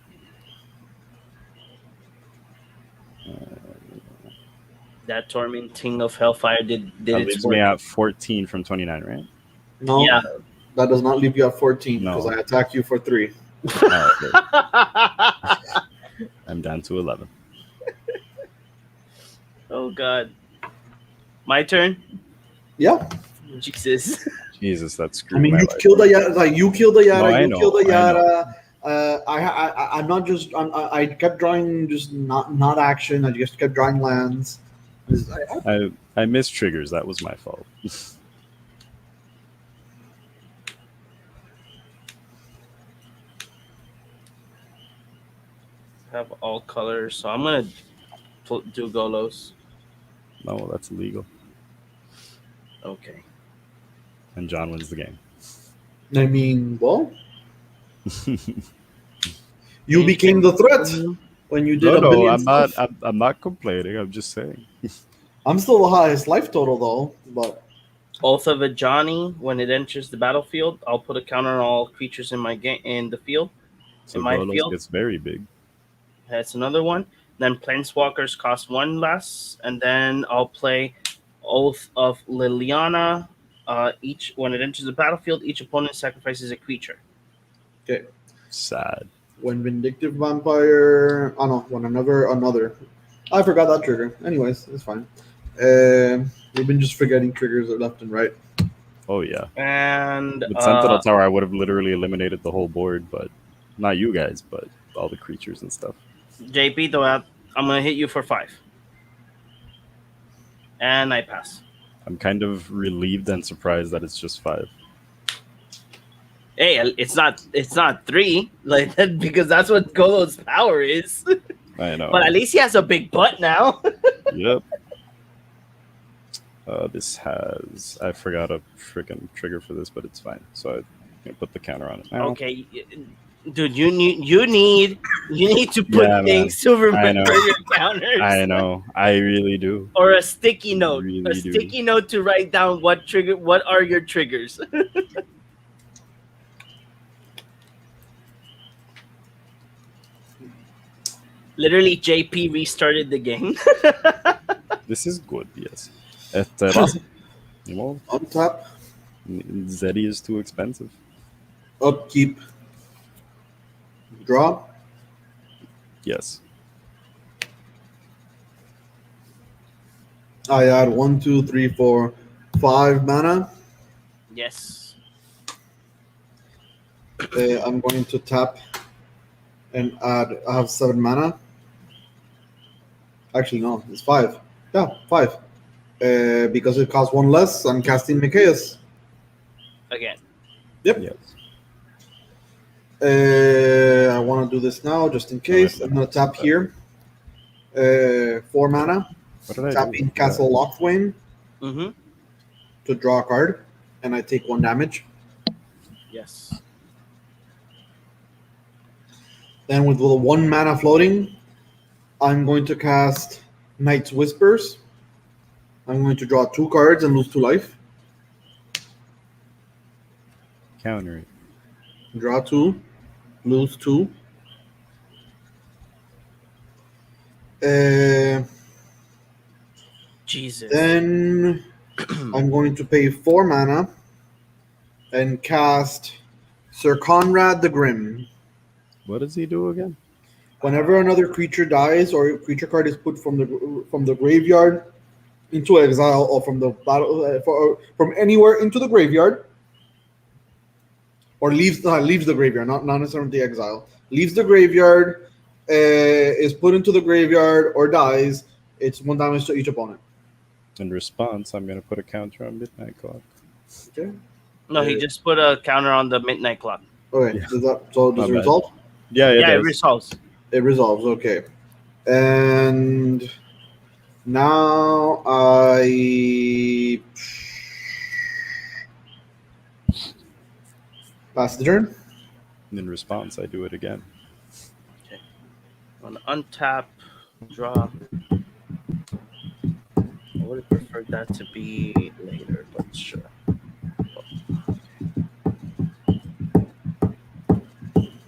That Tormenting of Hellfire did That its leaves me work. at 14 from 29, right? No, Yeah. that does not leave you at 14 because No. I attack you for 3. Oh, okay. I'm down to 11. Oh God. My turn. Yeah. Jesus. Jesus, that I screwed mean, my you life. killed the Yara. Like you killed the Yara. No, I You know, killed the I know. Yara. I'm not just. I kept drawing just not action. I just kept drawing lands. I missed triggers. That was my fault. Have all colors, so I'm gonna do Golos. No, that's illegal. Okay. And John wins the game. I mean, well, you became the threat when you did No, a no, billion I'm not. stuff. I'm not complaining. I'm just saying. I'm still the highest life total though, but Oath of a Johnny. When it enters the battlefield, I'll put a counter on all creatures in my game in the field. In So my Golos field, gets very big. that's another one. Then Planeswalkers cost 1 less, and then I'll play Oath of Liliana. Each when it enters the battlefield, each opponent sacrifices a creature. Okay. Sad. When vindictive vampire. Oh no. When another. I forgot that trigger. Anyways, it's fine. We've been just forgetting triggers left and right. Oh yeah. And With Sentinel Tower, I would have literally eliminated the whole board, but not you guys, but all the creatures and stuff. JP, though, I'm gonna hit you for 5, and I pass. I'm kind of relieved and surprised that it's just 5. Hey, it's not 3 like that because that's what Golo's power is. I But at know. least he has a big butt now. Yep. This has. I forgot a freaking trigger for this, but it's fine. So I'm gonna put the counter on it now. Okay, dude, you need to put Yeah, man. things to I remember know. your counters. I know. I really do. Or a sticky I note. A really do. sticky note to write down what are your triggers. Literally JP restarted the game. This is good, yes. Basta. Ni modo. Untap. Zeddy is too expensive. Upkeep. Draw. Yes. I add 1, 2, 3, 4, 5 mana. Yes. I'm going to tap and add. I have 7 mana. Actually, no, it's 5. Yeah, 5. Because it costs 1 less, I'm casting Micaeus. Again. Yep. Yes. I want to do this now just in Oh, wait, case. I'm going to tap here. 4 mana. What did I do? Tapping Castle Lochthwain Mm-hmm. to draw a card. And I take 1 damage. Yes. Then with the 1 mana floating, I'm going to cast Knight's Whispers. I'm going to draw 2 cards and lose 2 life. Counter it. Draw 2, lose 2. Jesus. Then I'm going to pay 4 mana and cast Sir Conrad the Grim. What does he do again? Whenever another creature dies or a creature card is put from the graveyard into exile or from the battle from anywhere into the graveyard or leaves the graveyard, not necessarily the exile, leaves the graveyard, is put into the graveyard or dies, it's 1 damage to each opponent. In response, I'm going to put a counter on Midnight Clock. Okay. No, he just put a counter on the midnight clock. Okay. Yeah. Does My it bad. resolve? Yeah, it Yeah, it does. resolves. It resolves. Okay. And now I pass the turn. In response, I do it again. Okay. On untap, draw. I would have preferred that to be later, but sure.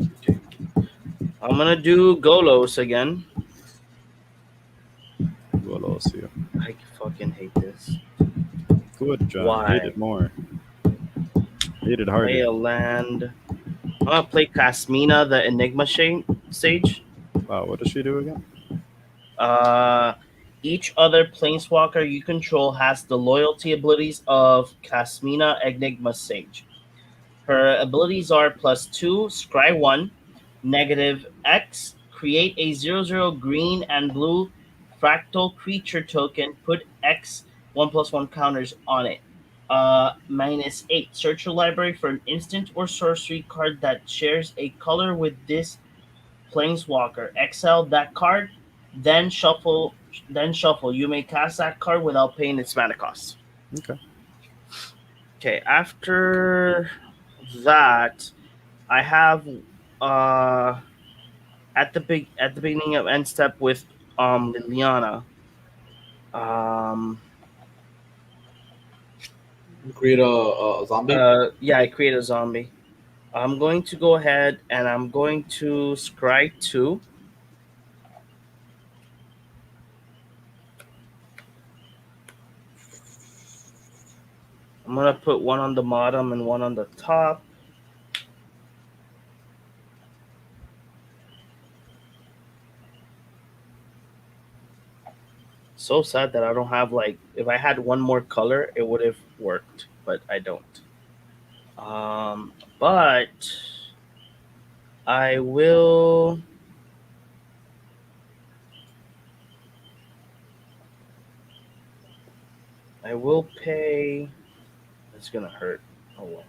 Okay. I'm gonna do Golos again. Well, I'll see you. I fucking hate this. Good, John. Why? Hate it more. Hate it Play harder. a land. I'm gonna play Casmina, the Enigma Sage. Wow, what does she do again? Uh, each other planeswalker you control has the loyalty abilities of Casmina Enigma Sage. Her abilities are +2, scry 1, -X, create a 0/0 green and blue fractal creature token, put X 1/1 counters on it. -8, search your library for an instant or sorcery card that shares a color with this planeswalker. Exile that card, then shuffle. Then shuffle. You may cast that card without paying its mana cost. Okay. Okay, after that, I have at the beginning of end step with Liliana. Um Create a zombie. yeah, I create a zombie. I'm going to go ahead and I'm going to scry 2. I'm I'm gonna put one on the bottom and one on the top. So sad that I don't have like. If I had one more color, it would have worked, but I don't. But I will. I will pay. It's gonna hurt. Oh well.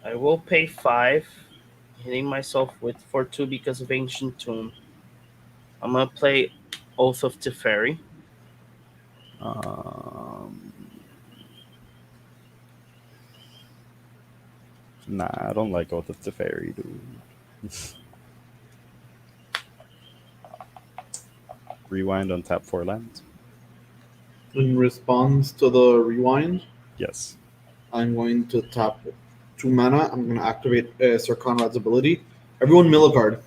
I will pay 5, hitting myself with for 2 because of Ancient Tomb. I'm gonna play Oath of Teferi. Um, nah, I don't like Oath of the Fairy, dude. Rewind on tap 4 lands. In response to the rewind, Yes. I'm going to tap 2 mana. I'm going to activate Sir Conrad's ability. Everyone mill a card.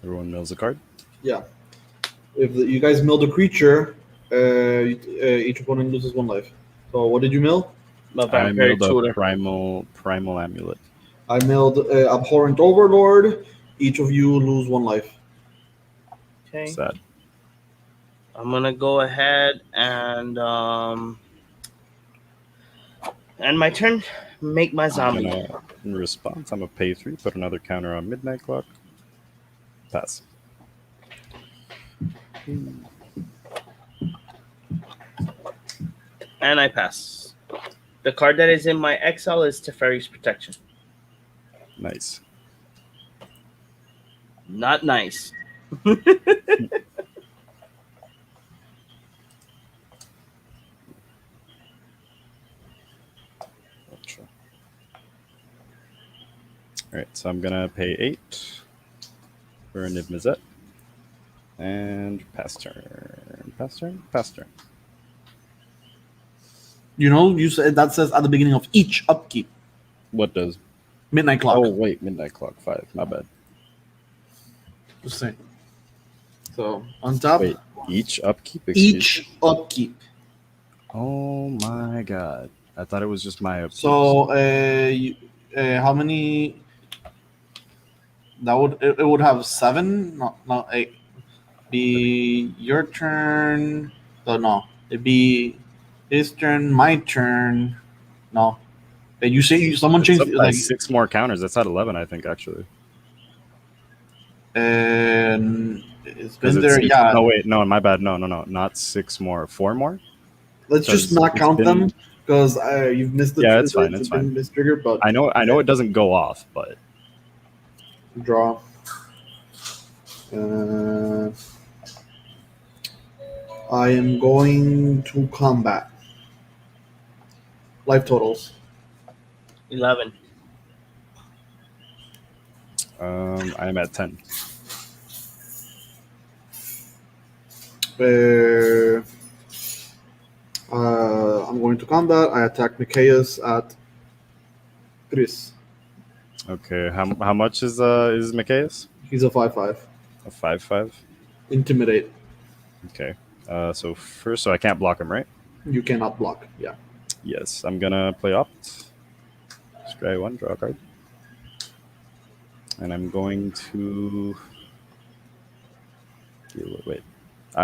Everyone mills a card. Yeah. If you guys milled a creature, each opponent loses 1 life. So what did you mill? A I Vampire milled a Tutor. primal amulet. I milled Abhorrent Overlord. Each of you lose 1 life. Okay. Sad. I'm gonna go ahead and end my turn. Make my I'm zombie. gonna, in response, I'm gonna pay 3, put another counter on Midnight Clock. Pass. And I pass. The card that is in my exile is Teferi's Protection. Nice. Not nice. Gotcha. Alright, so I'm gonna pay 8 for a Niv Mizzet. And pass turn. Pass turn? Pass turn. You know, you said that says at the beginning of each upkeep. What does? Midnight Clock. Oh, wait, Midnight Clock 5. My bad. Just saying. So on top, Wait, each upkeep? Excuse me? each upkeep. Oh my god. I thought it was just my upkeep. So how many? That would it would have 7, not 8. Be your turn. So no, it'd be his turn, my turn. No, and you say someone It's changed up by like 6 more counters. That's at 11, I think, actually. and it's Because been it's there. 6. Yeah, No, wait. No, my bad. No. Not 6 more. 4 more? let's just 'Cause not it's count been. them because you've missed the. Yeah, it's fine. It's It's fine. been mistriggered, but I know it doesn't go off, but. draw. Uh, I am going to combat. Life totals. 11. I'm at 10. I'm going to combat. I attack Nicaeus at Chris. Okay. How much is Micaeus? He's a 5/5. A 5/5. Intimidate. Okay. So first, so I can't block him, right? You cannot block. Yeah. Yes. I'm gonna play Opt. Scry 1, draw a card. And I'm going to. Wait.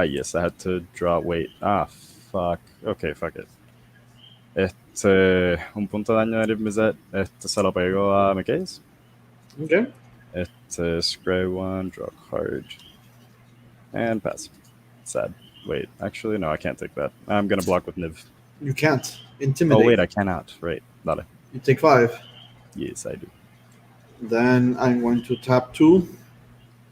Yes, I had to draw. Wait. Fuck. Okay, fuck it. Un punto de daño de Rip Mizzet. Se lo pego a Micaeus. Okay. Scry 1, draw a card. And pass. Sad. Wait, actually, no, I can't take that. I'm gonna block with Niv. You can't. Intimidate. Oh, wait, I cannot. Right. Dale. You take 5. Yes, I do. Then I'm going to tap 2.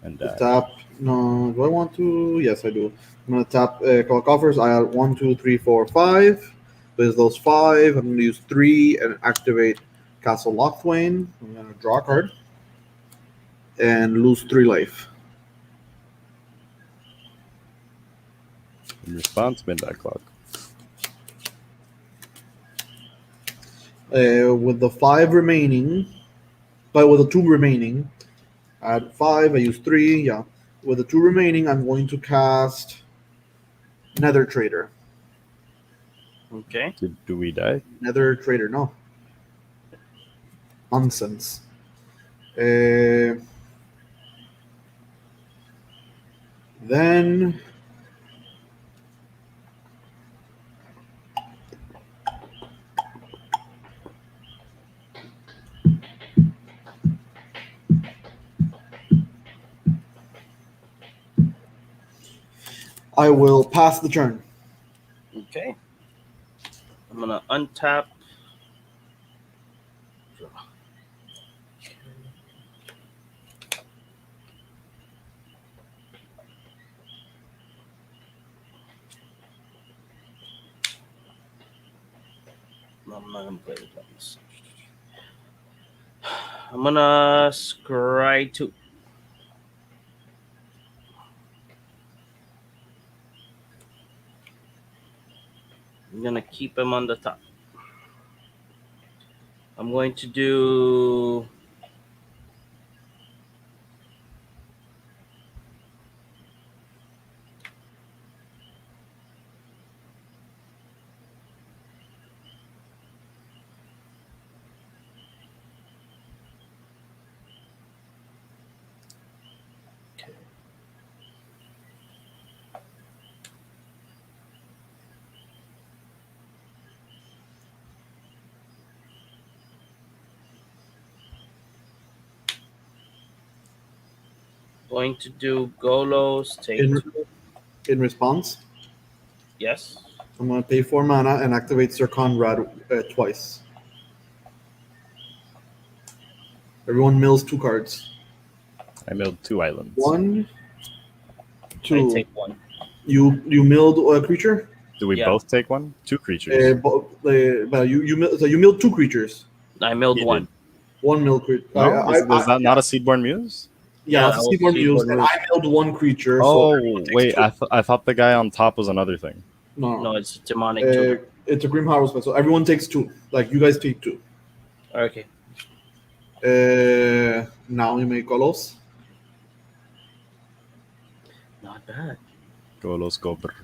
And Tap. No, do I want to? Yes, I do. I'm going to tap Call Coffers. I have 1, 2, 3, 4, 5. There's those 5. I'm going to use 3 and activate Castle Lochthwain. I'm going to draw a card and lose 3 life. in response, Midnight Clock. With the 5 remaining, but with the 2 remaining, I had 5. I use 3. Yeah. With the 2 remaining, I'm going to cast Nether Trader. Okay. Do we die? Nether Trader, no. Nonsense. Uh, then I will pass the turn. Okay. I'm gonna untap. No, I'm not gonna play with buttons. I'm gonna scry 2. I'm gonna keep him on the top. I'm going to do. Okay. Going to do Golos, take In 2. in response, Yes. I'm going to pay 4 mana and activate Sir Conrad twice. Everyone mills 2 cards. I milled 2 islands. 1, I 2. take 1. You milled a creature. Do we Yeah. both take one? 2 creatures. But you milled 2 creatures. I milled He 1. did. 1 mill creature. No, is that not a Seedborn Muse? Yeah, Yeah, that's that a was Seaborn Muse, Seaborn and Muse. I milled 1 creature. So Oh everyone takes wait, 2. I thought the guy on top was another thing. No. No, it's demonic 2. It's a Grim Harvest, so everyone takes 2. Like you guys take 2. Okay. Now you make Golos. Not bad. Go los go. Brr.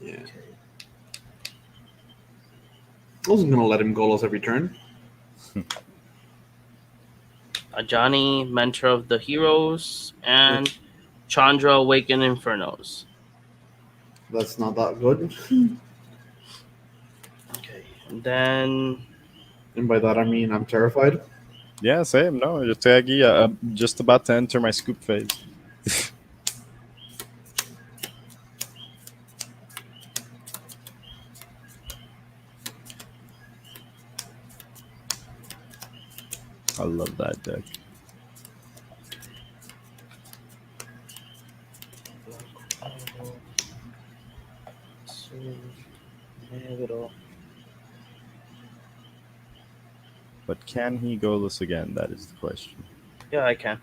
Yeah. Okay. I wasn't gonna let him Golos every turn. Ajani, Mentor of the Heroes, and Chandra, Awaken Infernos. That's not that good. Okay. And then. And by that I mean I'm terrified. Yeah, same. No, Taggy. I'm just about to enter my scoop phase. I love that deck. But can he Golos again? That is the question. Yeah, I can.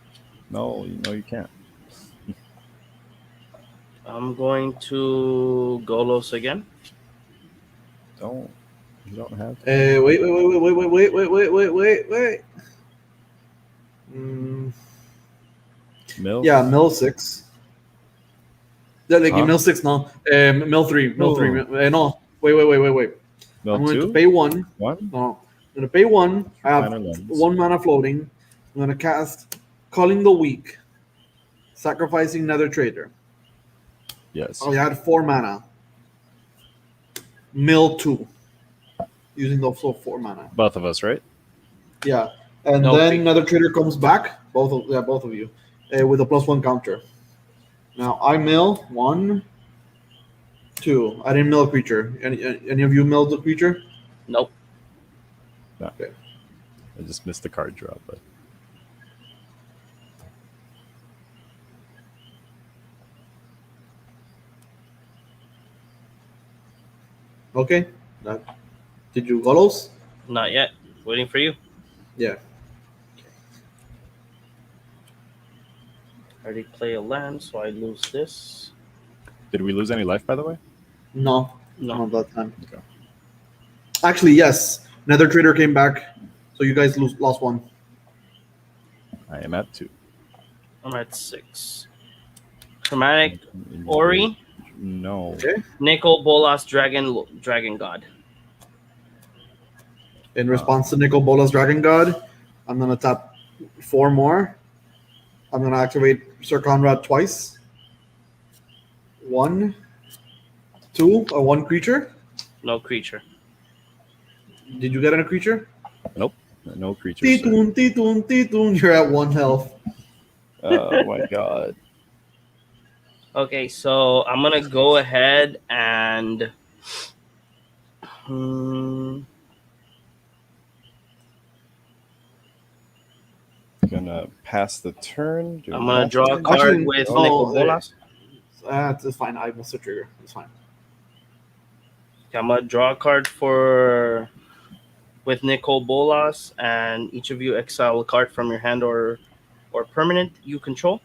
No, you can't. I'm going to Golos again. Don't. You don't have to. Wait. Mm, Mill? yeah, mill 6. Yeah, like Huh? mill 6 now. Mill 3. Mill 3. Oh. No. Wait. Mill I'm going to 2? pay 1. 1? No. I'm going to pay 1. I have Minor lens. 1 mana floating. I'm going to cast Culling the Weak. Sacrificing Nether Trader. Yes. Oh, you had 4 mana. Mill 2. Using also 4 mana. Both of us, right? Yeah. And No then creep. Nether Trader comes back. Both of you. With a +1 counter. Now I mill 1, 2. I didn't mill a creature. Any of you milled the creature? Nope. No. Okay. I just missed the card drop, but Okay. Did you Golos? Not yet. Waiting for you. Yeah. I already play a land, so I lose this. did we lose any life, by the way? No. No. Not that time. Okay. Actually, yes. Nether Trader came back. So you guys lost 1. I am at 2. I'm at 6. Chromatic Ori. No. Okay. Nicol Bolas, Dragon God. In response to Nicol Bolas Dragon God, I'm gonna tap 4 more. I'm gonna activate Sir Conrad twice. 1, 2, a 1 creature. No creature. Did you get a creature? Nope. No creatures, sir. Titoon, titoon, titoon. You're at 1 health. Oh my god. Okay, so I'm gonna go ahead and Gonna pass the turn. Do I'm gonna draw a nothing. card Actually, with Nicol no. Bolas. It's fine. I missed the trigger. It's fine. I'm gonna draw a card for with Nicol Bolas, and each of you exile a card from your hand or permanent you control.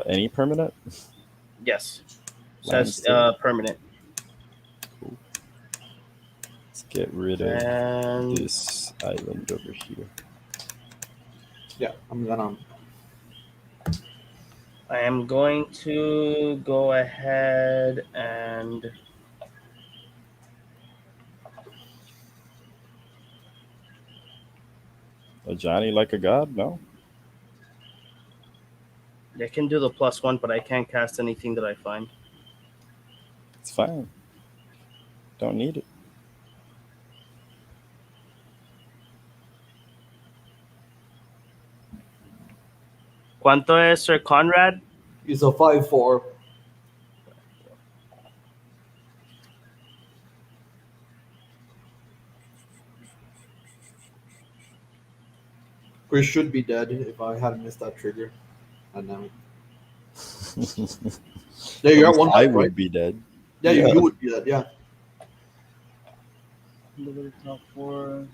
Any permanent? Yes, Lands says too. permanent. Let's get rid of And this island over here. Yeah, I'm gonna. I am going to go ahead and A Johnny like a god? No, I can do the +1, but I can't cast anything that I find. it's fine. Don't need it. ¿Cuánto es Sir Conrad? He's a 5/4. Chris should be dead if I hadn't missed that trigger. And now. Yeah, you're at 1 I health, would right? be dead. Yeah, Yeah. you would be dead. Yeah. Top 4.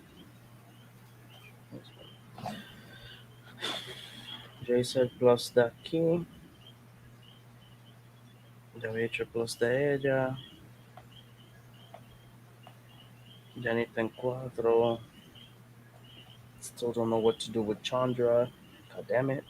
Jason plus de aquí. Ya había hecho plus de ella. Janita en 4. Still don't know what to do with Chandra. God damn it.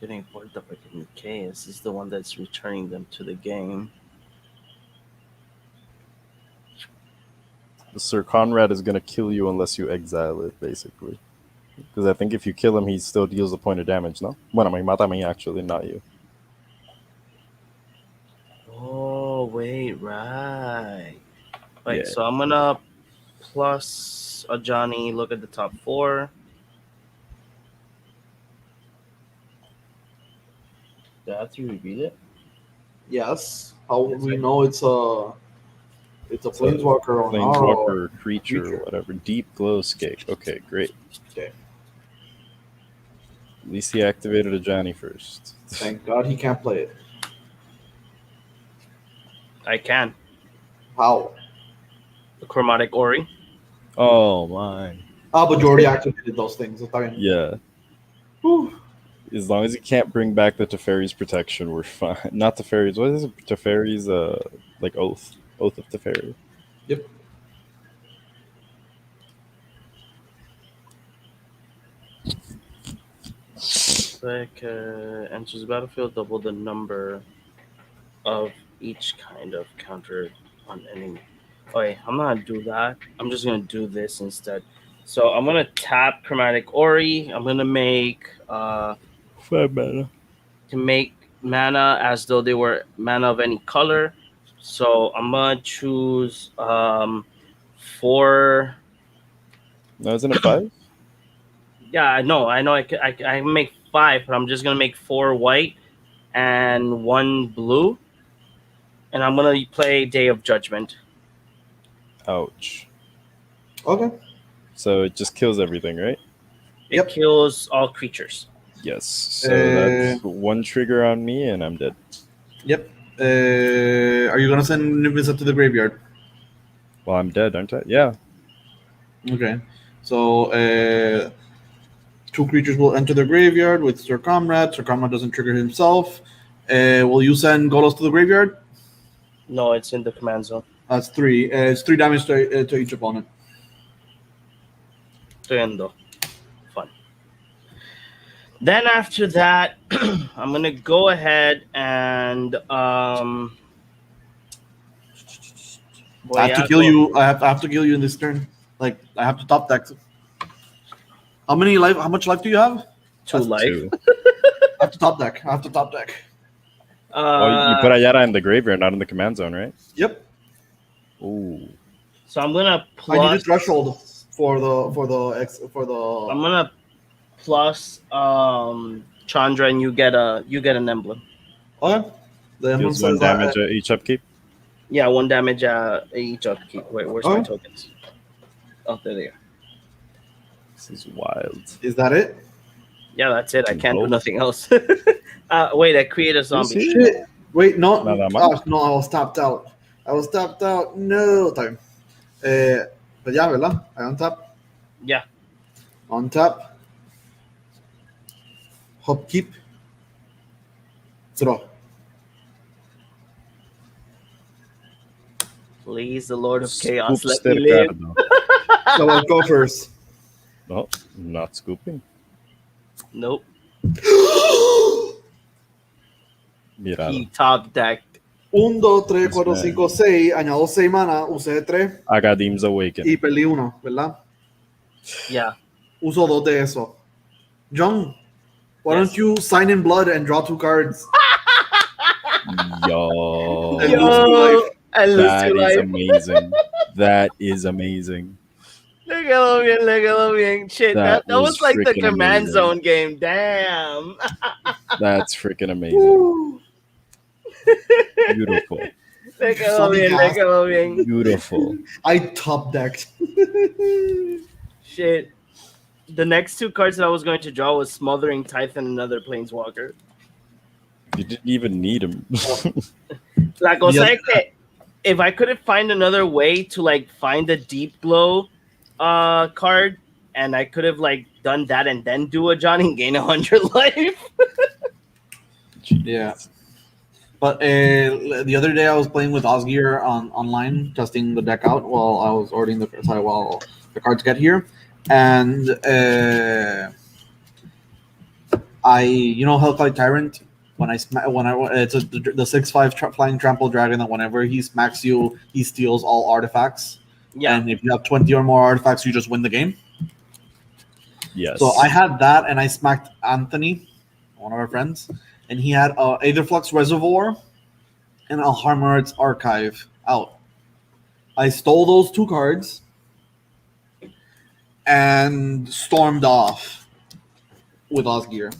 Getting fucked up again. Chaos is the one that's returning them to the game. Sir Conrad is gonna kill you unless you exile it, basically. Because I think if you kill him, he still deals a point of damage, no? Bueno, me mata a mí, actually, not you. Oh, wait, right. Wait, Yeah. so I'm gonna plus a Johnny, look at the top 4. Do I have to reveal it? Yes. How would Yes, we I- know it's a It's a planeswalker or not? Planeswalker, creature, creature. or whatever. Deep glow scape. Okay, great. Okay. At least he activated a Johnny first. Thank God he can't play it. I can. How? The Chromatic Ori. Oh my. Ah, but you already activated those things. Está bien. Yeah. Whew. As long as you can't bring back the Teferi's protection, we're fine. Not Teferi's. What is it? Teferi's like oath. Oath of Teferi. Yep. Like enters the battlefield, double the number of each kind of counter on enemy. Okay, I'm not gonna do that. I'm just gonna do this instead. So I'm gonna tap Chromatic Ori. I'm gonna make 5 mana. to make mana as though they were mana of any color. So I'm gonna choose 4. No, isn't it 5? Yeah, I know. I can make 5, but I'm just gonna make 4 white and 1 blue, and I'm gonna play Day of Judgment. Ouch. Okay. So it just kills everything, right? It Yep. kills all creatures. Yes. So that's 1 trigger on me, and I'm dead. Yep. Are you gonna send Nimbus up to the graveyard? Well, I'm dead, aren't I? Yeah. Okay. So 2 creatures will enter the graveyard with Sir Comrade. Sir Comrade doesn't trigger himself. Will you send Golos to the graveyard? No, it's in the command zone. That's 3. It's 3 damage to each opponent. Tremendo. Fun. Then after that, I'm gonna go ahead and I voy have to a kill you. I have to kill you in this turn. Like I have to top deck. How many life? How much life do you have? to That's, life. Two. I have to top deck. I have to top deck. Oh, you put Uh, Ayara in the graveyard, not in the command zone, right? Yep. Ooh. so I'm gonna I need a plus. threshold for I'm the. gonna plus Chandra, and you get an emblem. Okay. The emblem Deals one says damage each upkeep. Yeah, one damage each upkeep. Wait, where's my okay. tokens? Oh, there they are. This is wild. Is that it? Yeah, that's it. I can't do Nope. nothing else. Wait, I create a You zombie. see? Shit. Wait, Not no. that much. Oh, no, I was tapped out. I was tapped out. No time. But yeah, ¿verdad? I untap. Yeah, Untap. Upkeep. Draw. please, the Lord of Chaos, Scoop let me live. Stercardo. So I'll go first. No, not scooping. Nope. Mirado. He top decked. 1, 2, 3, This 4, man. 5, 6. Añado 6 mana. Usé 3 Agadim's y Awakening. perdí uno, ¿verdad? Yeah. Uso 2 de eso. John, why don't Yes. you sign in blood and draw 2 cards and lose 2 life? Yo, I lose two That is life. amazing. That is amazing. Look at bien. Shit, That that was was like the freaking command amazing. zone game. Damn. That's freaking amazing. Woo. Beautiful. Sunny gas. Bien. Beautiful. I top decked. Shit. The next two cards that I was going to draw was Smothering Tithe and another Planeswalker. You didn't even need him. La cosa Yeah. es que if I couldn't find another way to like find a Deep Glow card, and I could have like done that and then do a John and gain 100 life. Yeah. But the other day I was playing with Osgear on online, testing the deck out while I was ordering while the cards get here, and Hellkite Tyrant. When I it's the 6/5 flying trample dragon that whenever he smacks you, he steals all artifacts. Yeah. And if you have 20 or more artifacts, you just win the game. Yes. So I had that, and I smacked Anthony, one of our friends, and he had Aetherflux Reservoir and Alharmarit's Archive out. I stole those 2 cards and stormed off with Osgear.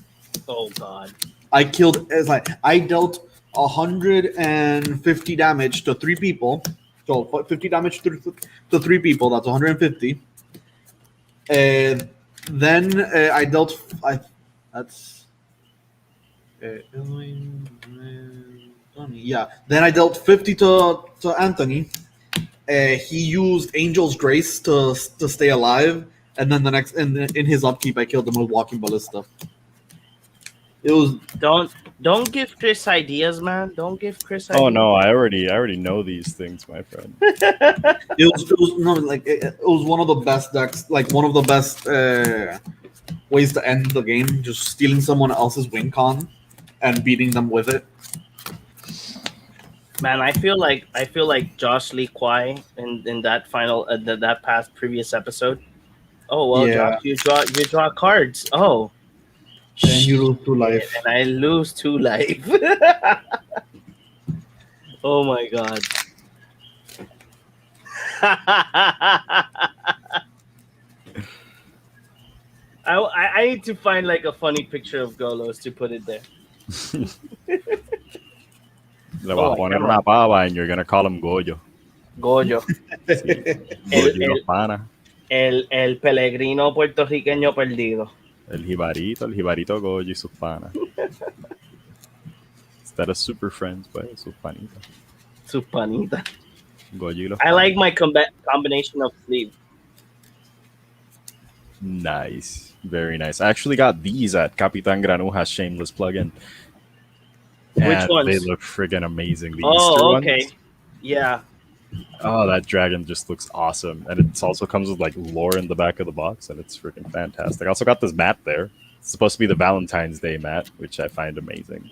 Oh god. I killed. It's like I dealt 150 damage to 3 people. So 50 damage to 3 people. That's 150. And then I dealt. That's. Yeah. Then I dealt 50 to Anthony. He used Angel's Grace to stay alive, and then the next in his upkeep, I killed him with Walking Ballista. It was Don't give Chris ideas, man. Don't give Chris ideas. Oh no, I already know these things, my friend. it was no like it was one of the best decks, like one of the best ways to end the game, just stealing someone else's win con and beating them with it. Man, I feel like Josh Lee Kwai in that final that past previous episode. Oh well, Yeah. Josh, you draw cards. Oh, And you lose 2 life. and I lose 2 life. Oh my god. I need to find like a funny picture of Golos to put it there. Le vas a poner una pava and you're gonna call him Goyo. Goyo. Goyo los panas. El peregrino puertorriqueño perdido. El jibarito Goyo y sus panas. Instead of super friends, pues, sus panitas. Su panita. Goyo y los I panas. like my combination of sleeve. Nice. Very nice. I actually got these at Capitan Granuja's shameless plugin. Which And ones? they look friggin' amazing. The Easter Oh, okay. ones. Yeah. Oh, that dragon just looks awesome. And it also comes with like lore in the back of the box, and it's freaking fantastic. I also got this map there. It's supposed to be the Valentine's Day, Matt, which I find amazing.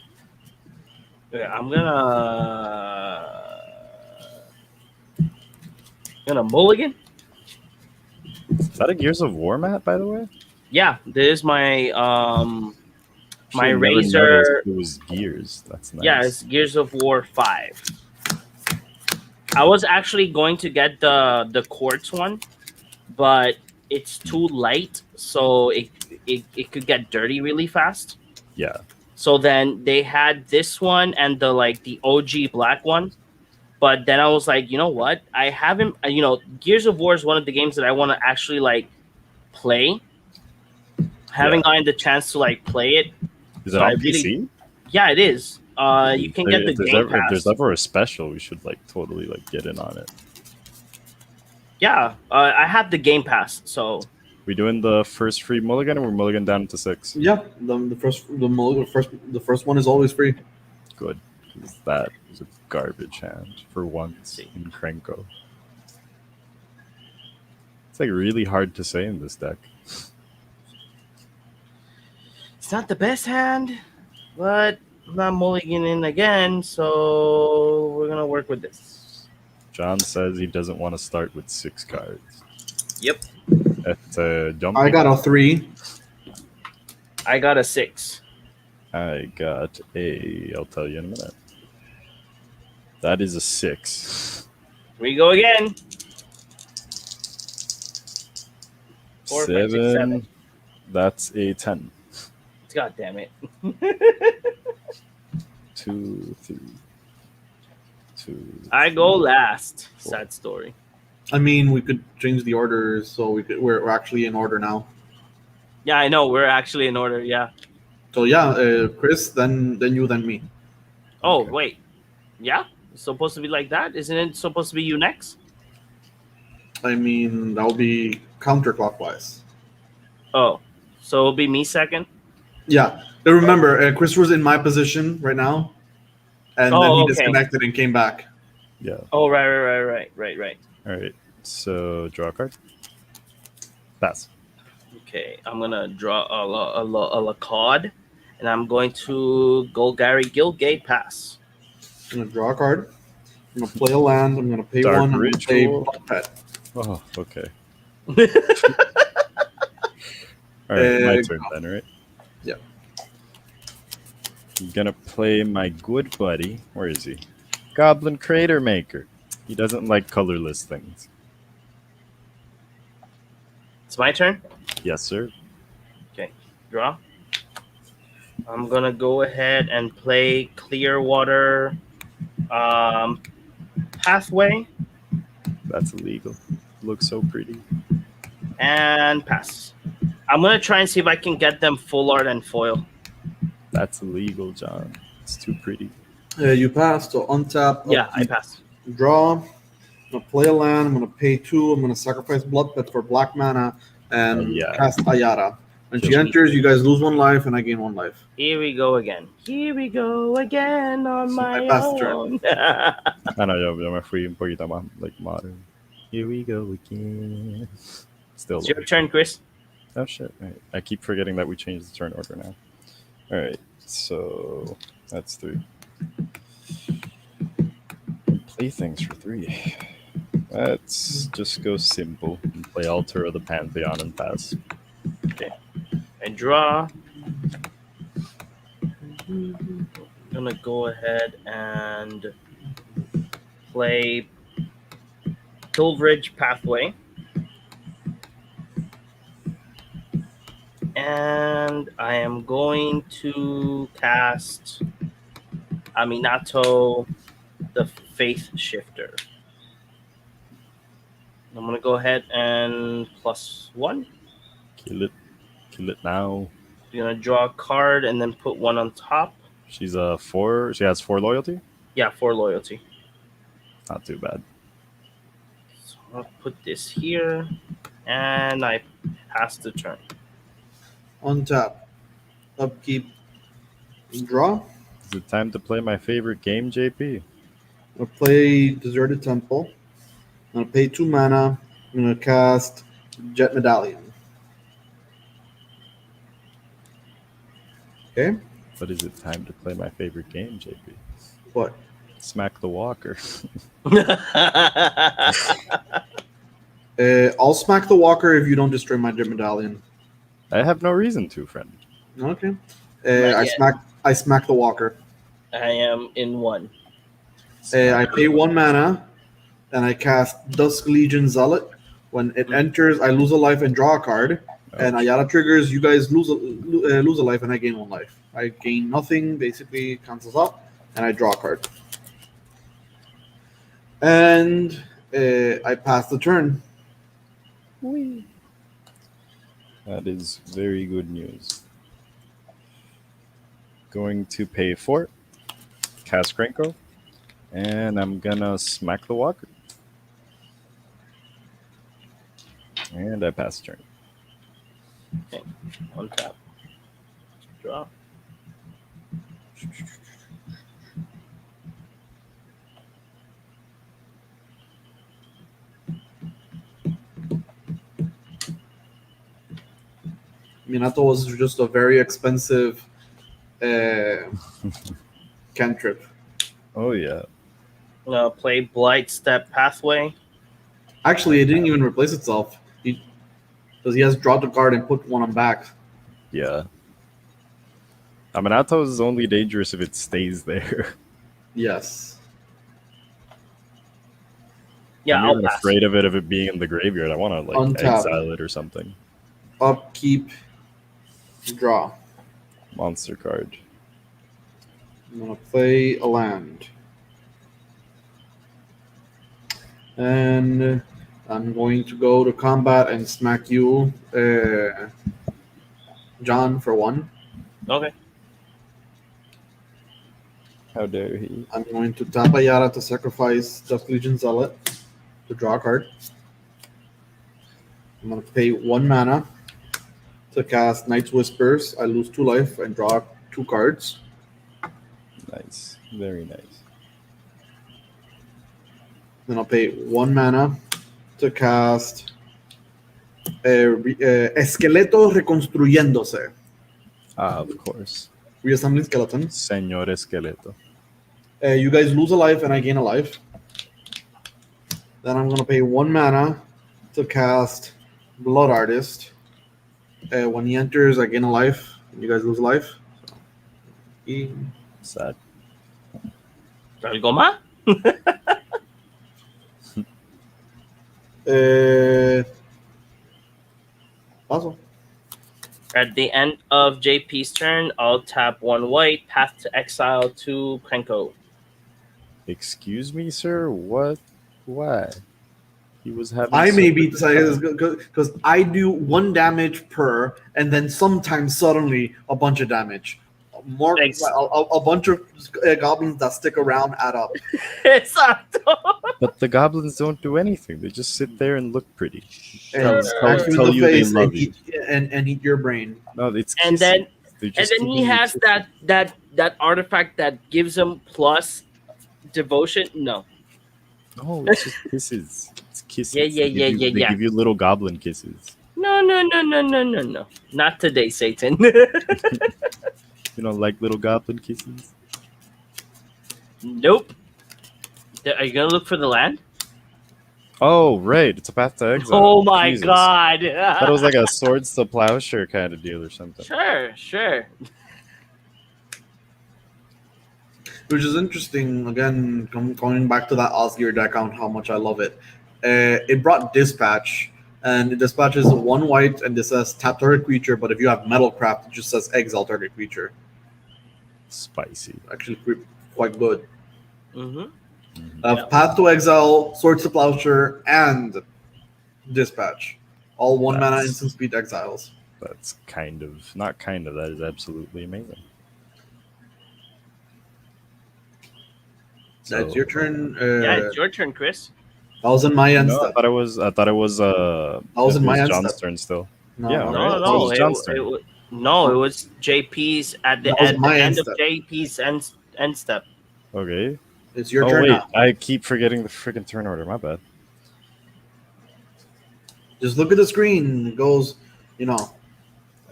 Yeah, I'm gonna mulligan. Is that a Gears of War, Matt? By the way, Yeah, this is my actually never noticed razor. it was Gears. That's Yeah, nice. it's Gears of War 5. I was actually going to get the quartz one, but it's too light, so it could get dirty really fast. Yeah, So then they had this one and the OG black one. But then I was like, you know what? I haven't, Gears of War is one of the games that I want to actually play. yeah. Haven't gotten the chance to play it, Is it so I on really, PC? yeah, it is. You can get the Game If there's Pass. ever a special, we should totally get in on it. Yeah, I have the Game Pass, so We doing the first free mulligan, or we're mulligan down to 6? Yeah, the first one is always free. Good, because that was a garbage hand for let's once see. in Krenko. It's really hard to say in this deck. It's not the best hand, but I'm not mulliganing again, so we're gonna work with this. John says he doesn't want to start with 6 cards. Yep, At I jumping, got a 3. I got a 6. I got a. I'll tell you in a minute. That is a 6. Here we go again. 4, 5, 6, 7. 7. That's a 10. God damn it. 2, 3, 2. I go last. Sad story. I mean, we could change the order, so we're actually in order now. Yeah, I know. We're actually in order. Yeah. So yeah, Chris, then you, then me. Oh, Okay. wait. Yeah? It's supposed to be like that? Isn't it supposed to be you next? I mean, that would be counterclockwise. Oh. So it'll be me second? Yeah. But remember, Chris was in my position right now, and then he Okay. disconnected and came back. Yeah. Oh, right. All right. So draw a card. Pass. Okay. I'm going to draw a Lacard, and I'm going to Golgari Guildgate pass. I'm gonna draw a card. I'm gonna play a land. I'm gonna pay Dark one. I'm gonna play Ritual. Blood Pet. Oh, okay. All right, my turn then, right? Yeah. I'm gonna play my good buddy. Where is he? Goblin Crater Maker. He doesn't like colorless things. It's my turn. Yes, sir. Draw. I'm going to go ahead and play Clearwater Pathway That's illegal. Looks so pretty. and pass. I'm going to try and see if I can get them full art and foil. That's illegal, John. It's too pretty. You pass. So untap. Yeah, I upkeep, pass. draw. I'm gonna play a land. I'm gonna pay 2. I'm gonna sacrifice Blood Pet for black mana and Yeah. cast Ayara. When she Sure. enters, you guys lose 1 life, and I gain 1 life. Here we go again. Here we go again on So my I pass the turn. own. Ano, yo me fui un poquito más modern. Here we go again. Still. It's your turn, Chris. Oh shit! Right. I keep forgetting that we changed the turn order now. All right, so that's 3. Play things for 3. Let's just go simple and play Altar of the Pantheon and pass. And draw. I'm gonna go ahead and play Pilgrimage Pathway. And I am going to cast Aminato, the Faith Shifter. I'm gonna go ahead and +1. Kill it now. You're gonna draw a card and then put 1 on top. She's a 4. She has 4 loyalty. Yeah, 4 loyalty. Not too bad. So I'll put this here, and I pass the turn. Untap. Upkeep. Draw. Is it time to play my favorite game, JP? I'm gonna play Deserted Temple. I'm gonna pay 2 mana. I'm gonna cast Jet Medallion. Okay. But is it time to play my favorite game, JP? What? Smack the Walker. I'll smack the walker if you don't destroy my medallion. I have no reason to, friend. Okay. Not I yet. smack. I smack the walker. I am in one. Smack. I pay 1 mana, and I cast Dusk Legion Zealot. When it enters, I lose a life and draw a card. And Ouch. Ayala triggers. You guys lose a life, and I gain 1 life. I gain nothing. Basically, cancels out, and I draw a card. And I pass the turn. That is very good news. Going to pay 4, cast Krenko, and I'm gonna smack the Walker. And I pass turn. On top. Draw. Minato was just a very expensive cantrip. Oh yeah. Play Blight Step Pathway. Actually, it didn't even replace itself. Because he has dropped a card and put one on back. Yeah. Aminato is only dangerous if it stays there. Yes. Yeah, I'm I'll even pass. afraid of it being in the graveyard. I want to like Untap. exile it or something. Upkeep. Draw. Monster card. I'm going to play a land. And I'm going to go to combat and smack you, John, for 1. Okay. How dare he? I'm going to tap a Yara to sacrifice Dusk Legion Zealot to draw a card. I'm going to pay 1 mana to cast Night's Whispers. I lose 2 life and draw 2 cards. Nice. Very nice. Then I'll pay 1 mana to cast Esqueleto Reconstruyéndose. Ah, of course. Reassembling Skeleton. Señor Esqueleto. You guys lose a life and I gain a life. Then I'm going to pay 1 mana to cast Blood Artist. When he enters, I gain a life. You guys lose a life. Sad. ¿Algo más? Awesome. At the end of JP's turn, I'll tap 1 white, path to exile to Krenko. Excuse me, sir? What? Why? He was having. I may be good because I do 1 damage per, and then sometimes suddenly a bunch of damage. More a bunch of goblins that stick around add up. Exacto. But the goblins don't do anything. They just sit there and look pretty. And Smack smack you in tell the you they face love and eat your brain. No, it's And kissing. then he has that artifact that gives him plus devotion. No. No, it's just kisses. It's kisses. Yeah, They give you little goblin kisses. No. Not today, Satan. You don't like little goblin kisses? Nope. Are you gonna look for the land? Oh, right. It's a path to exile. Oh my Jesus. god. That was like a swords to plowshare kind of deal or something. Sure. Which is interesting. Again, going back to that Osgear deck on how much I love it. It brought Dispatch, and it dispatches 1 white, and this says tap target creature. But if you have Metalcraft, it just says exile target creature. Spicy. Actually, quite good. Mm-hmm. Path to Exile, Swords to Plowshare, and Dispatch. All 1 mana instant speed exiles. That's not kind of, that is absolutely amazing. So, it's your turn. Yeah, it's your turn, Chris. I was in my end No, step. I thought it was in my end John's step. turn still. No, Yeah, no, right. No. It was John's turn. It was JP's at the That was end, my end end of step. JP's end step. Okay. It's your Oh turn wait, now. I keep forgetting the freaking turn order. My bad. Just look at the screen. It goes,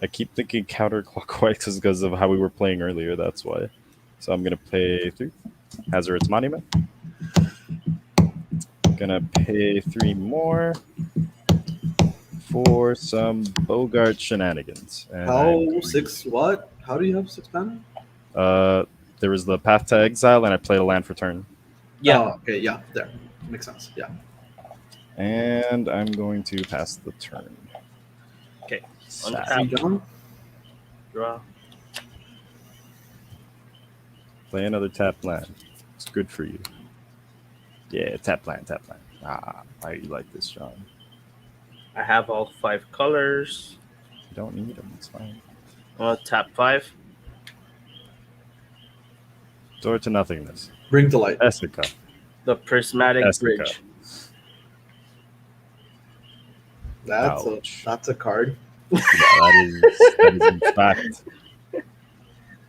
I keep thinking counterclockwise because of how we were playing earlier. That's why. So I'm gonna pay 3. Hazard's Monument. Gonna pay 3 more for some Bogart shenanigans, and I'm How six? What? How do you have six mana? uh there was the Path to Exile, and I played a land for turn, Yeah. Oh, okay, yeah, there makes sense. Yeah. and I'm going to pass the turn. Okay. Sad. See, Untap. John. Draw. Play another tap land. It's good for you. Yeah, tap land, tap land. Ah, why you like this, John? I have all 5 colors. You don't need them. It's fine. I'm gonna tap 5. Door to nothingness. Bring to light. Essica. The Prismatic Essica. Bridge. Ouch. That's a card. Yeah, that is in fact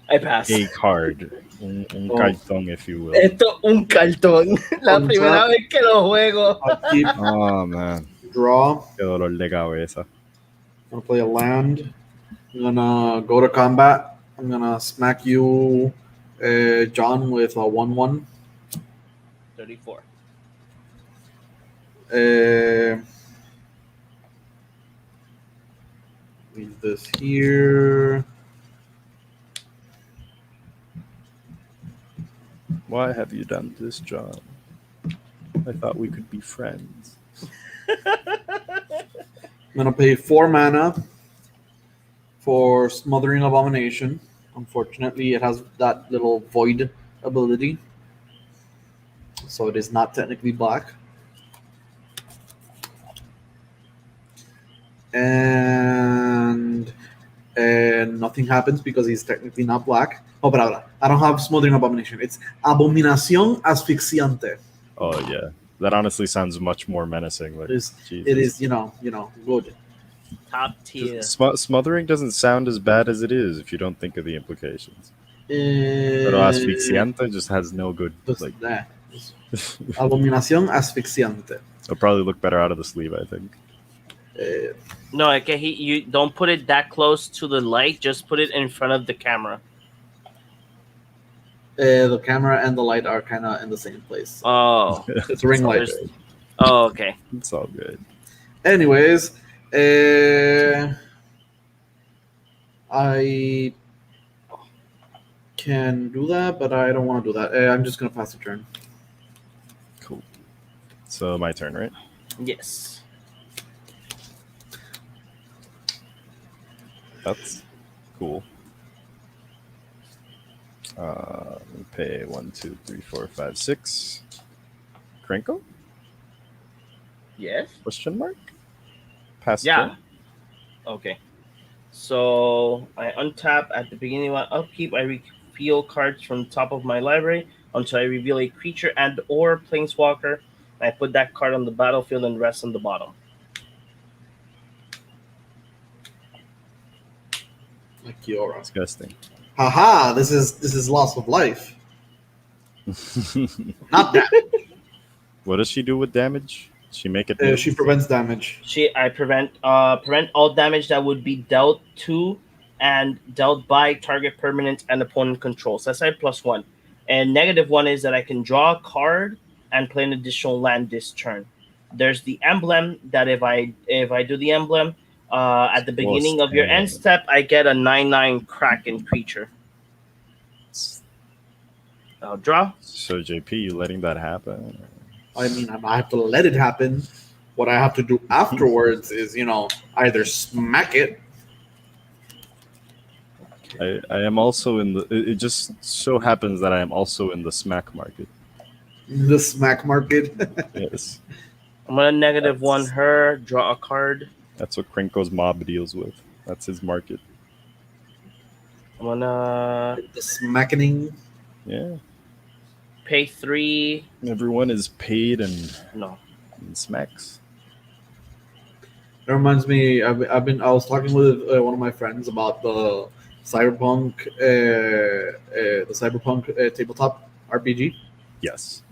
I pass. a card. Un Oh. cartón, if you will. Esto un cartón. La Untap. primera vez que lo juego. Upkeep. Oh man, Draw. qué dolor de cabeza. I'm gonna play a land. I'm gonna go to combat. I'm gonna smack you, John, with a 1/1. 34. Leave this here. Why have you done this, John? I thought we could be friends. I'm gonna pay 4 mana for Smothering Abomination. Unfortunately, it has that little void ability, so it is not technically black. And nothing happens because he's technically not black. Oh, but I don't have Smothering Abomination. It's Abominación Asfixiante. Oh yeah, that honestly sounds much more menacing. Like, It is, Jesus. it is, good. Top tier. Smothering doesn't sound as bad as it is if you don't think of the implications. Pero Uh, asfixiante just has no good. just Like, that. Abominación Asfixiante. it'll probably look better out of the sleeve, I think. No, okay, you don't put it that close to the light. Just put it in front of the camera. The camera and the light are kind of in the same place. Oh. It's ring light. There's- Oh, okay. It's all good. Anyways, I can do that, but I don't want to do that. I'm just gonna pass the turn. Cool. So my turn, right? Yes. That's cool. We pay 1, 2, 3, 4, 5, 6. Krenko? Yes. Question mark? Pass Yeah. turn? Okay. So I untap at the beginning of my upkeep. I reveal cards from the top of my library until I reveal a creature and or planeswalker. I put that card on the battlefield and rest on the bottom. Like Kiora. Disgusting. Haha! This is loss of life. Not that. What does she do with damage? She make it. She prevents damage. I prevent all damage that would be dealt to and dealt by target permanent and opponent control. So that's like +1. And -1 is that I can draw a card and play an additional land this turn. There's the emblem that if I do the emblem at the beginning of your end step, I get a 9/9 Kraken creature. I'll draw. So JP, you letting that happen? I mean, I have to let it happen. What I have to do afterwards is, either smack it. I am also in the. It just so happens that I am also in the smack market. The smack market. Yes, I'm gonna -1 her. Draw a card. that's what Krenko's mob deals with. That's his market. I'm gonna The smackening. Yeah, pay 3. everyone is paid and No. smacks. That reminds me. I was talking with one of my friends about the cyberpunk tabletop RPG, Yes.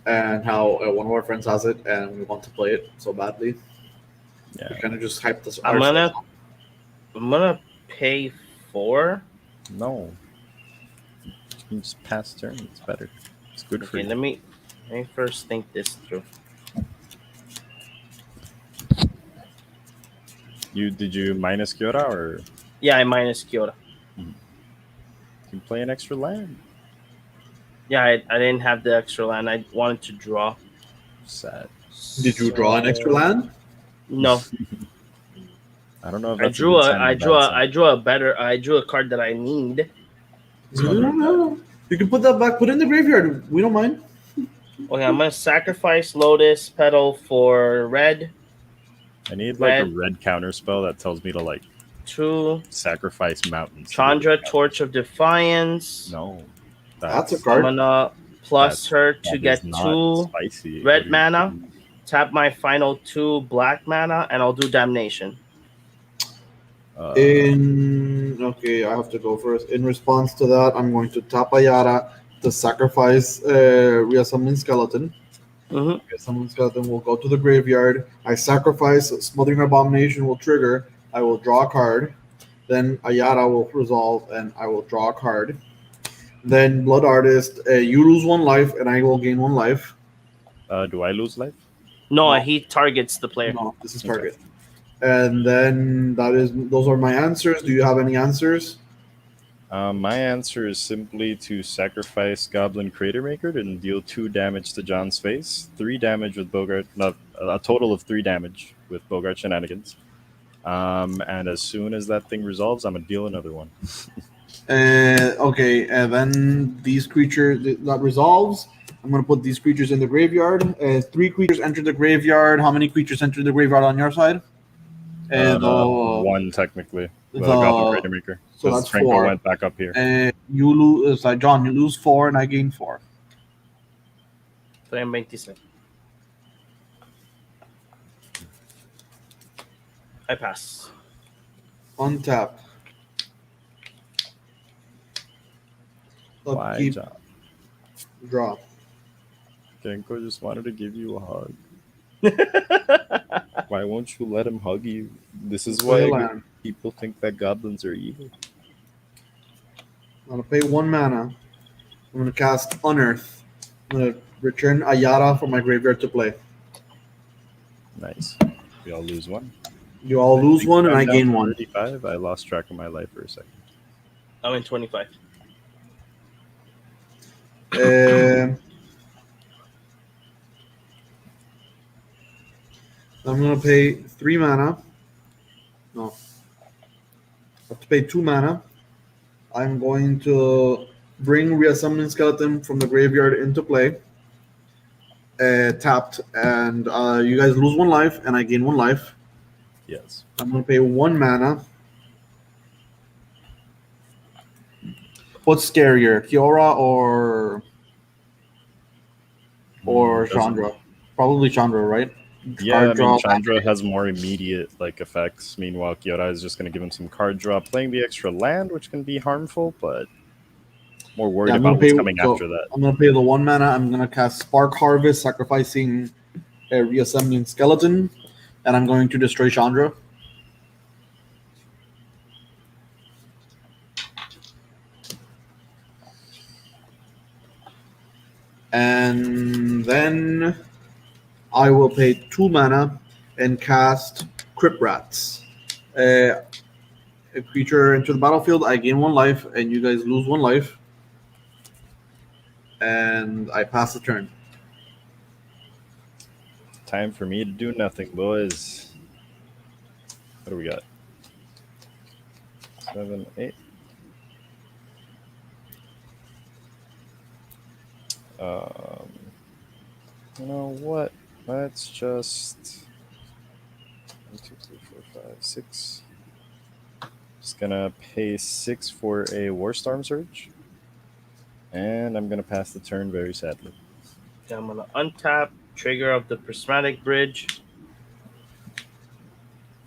and how one of our friends has it, and we want to play it so badly. Yeah. We kind of just hyped us. I'm gonna pay 4? No, you can just pass turn. It's better. It's good for Okay, you. let me first think this through. Did you minus Kyoto or Yeah, I minus Kyoto. you can play an extra land? Yeah, I didn't have the extra land. I wanted to draw. Sad. Did you draw an extra So land? no, I don't know if I that's a drew good a sign or I a drew bad a sign. I drew a better I drew a card that I need. It's not very bad. No. You can put that back. Put it in the graveyard. We don't mind. Okay, I'm gonna sacrifice Lotus Petal for red. I need like a Red red counter spell that tells me to like 2. sacrifice mountains to get rid Chandra of Torch counters. of Defiance. No, That's a that's I'm card. gonna plus that's her to that is get not 2 spicy. What red are you mana. doing? Tap my final 2 black mana, and I'll do Damnation. Uh, In okay, I have to go first. In response to that, I'm going to tap Ayara to sacrifice Reassummon Skeleton. Mm-hmm. Reassummon Skeleton will go to the graveyard. I sacrifice Smothering Abomination will trigger. I will draw a card. Then Ayara will resolve, and I will draw a card. Then Blood Artist, you lose 1 life, and I will gain 1 life. do I lose life? No, No, he targets the player. no, this is Okay. target. And then those are my answers. Do you have any answers? My answer is simply to sacrifice Goblin Crater Maker and deal 2 damage to John's face, 3 damage with Bogart, not a total of 3 damage with Bogart shenanigans. And as soon as that thing resolves, I'm gonna deal another one. Okay, and then these creatures that resolves. I'm gonna put these creatures in the graveyard. 3 creatures enter the graveyard. How many creatures enter the graveyard on your side? One technically, the Goblin The Crater Maker, so because that's Franco 4. went back up here. You lose, John. You lose 4, and I gain 4. 26. I pass. Untap. Why, Upkeep. John? Draw. Genko just wanted to give you a hug. Why won't you let him hug you? This is Play a why land. people think that goblins are evil. I'm gonna pay 1 mana. I'm gonna cast Unearth. I'm gonna return Ayara from my graveyard to play. Nice. We all lose one. You all I lose think 1, and I'm I down gain to 1. 35. I lost track of my life for a second. I'm in 25. I'm gonna pay 3 mana. No, I have to pay 2 mana. I'm going to bring Reassummon Skeleton from the graveyard into play. Tapped, and you guys lose 1 life, and I gain 1 life. Yes. I'm gonna pay 1 mana. What's scarier, Kiora or Doesn't. Chandra? Probably Chandra, right? Yeah, Card I mean draw. Chandra has more immediate like effects. Meanwhile, Kyora is just going to give him some card draw, playing the extra land, which can be harmful, but more Yeah, worried I'm gonna about pay. what's coming So after that. I'm gonna pay the 1 mana. I'm gonna cast Spark Harvest, sacrificing a Reassembling Skeleton, and I'm going to destroy Chandra. And then I will pay 2 mana and cast Crypt Rats. A creature enter the battlefield. I gain 1 life, and you guys lose 1 life. And I pass the turn. Time for me to do nothing, boys. What do we got? 7, 8. Um, you know what? Let's just 1, 2, 3, 4, 5, 6. Just gonna pay 6 for a Warstorm Surge, and I'm gonna pass the turn very sadly. Okay, I'm gonna untap trigger of the Prismatic Bridge.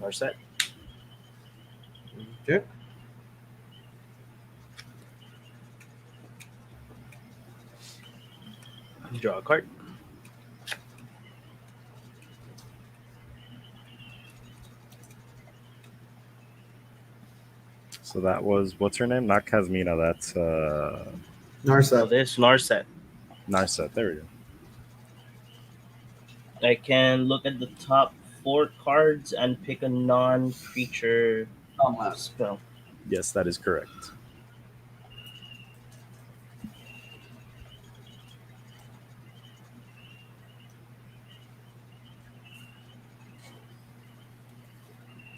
Or set. Okay. Draw a card. So that was what's her name? Not Kazmina. That's So Narset. this Narset. Narset. There we go. I can look at the top four cards and pick a non-creature Oh man. spell. Yes, that is correct.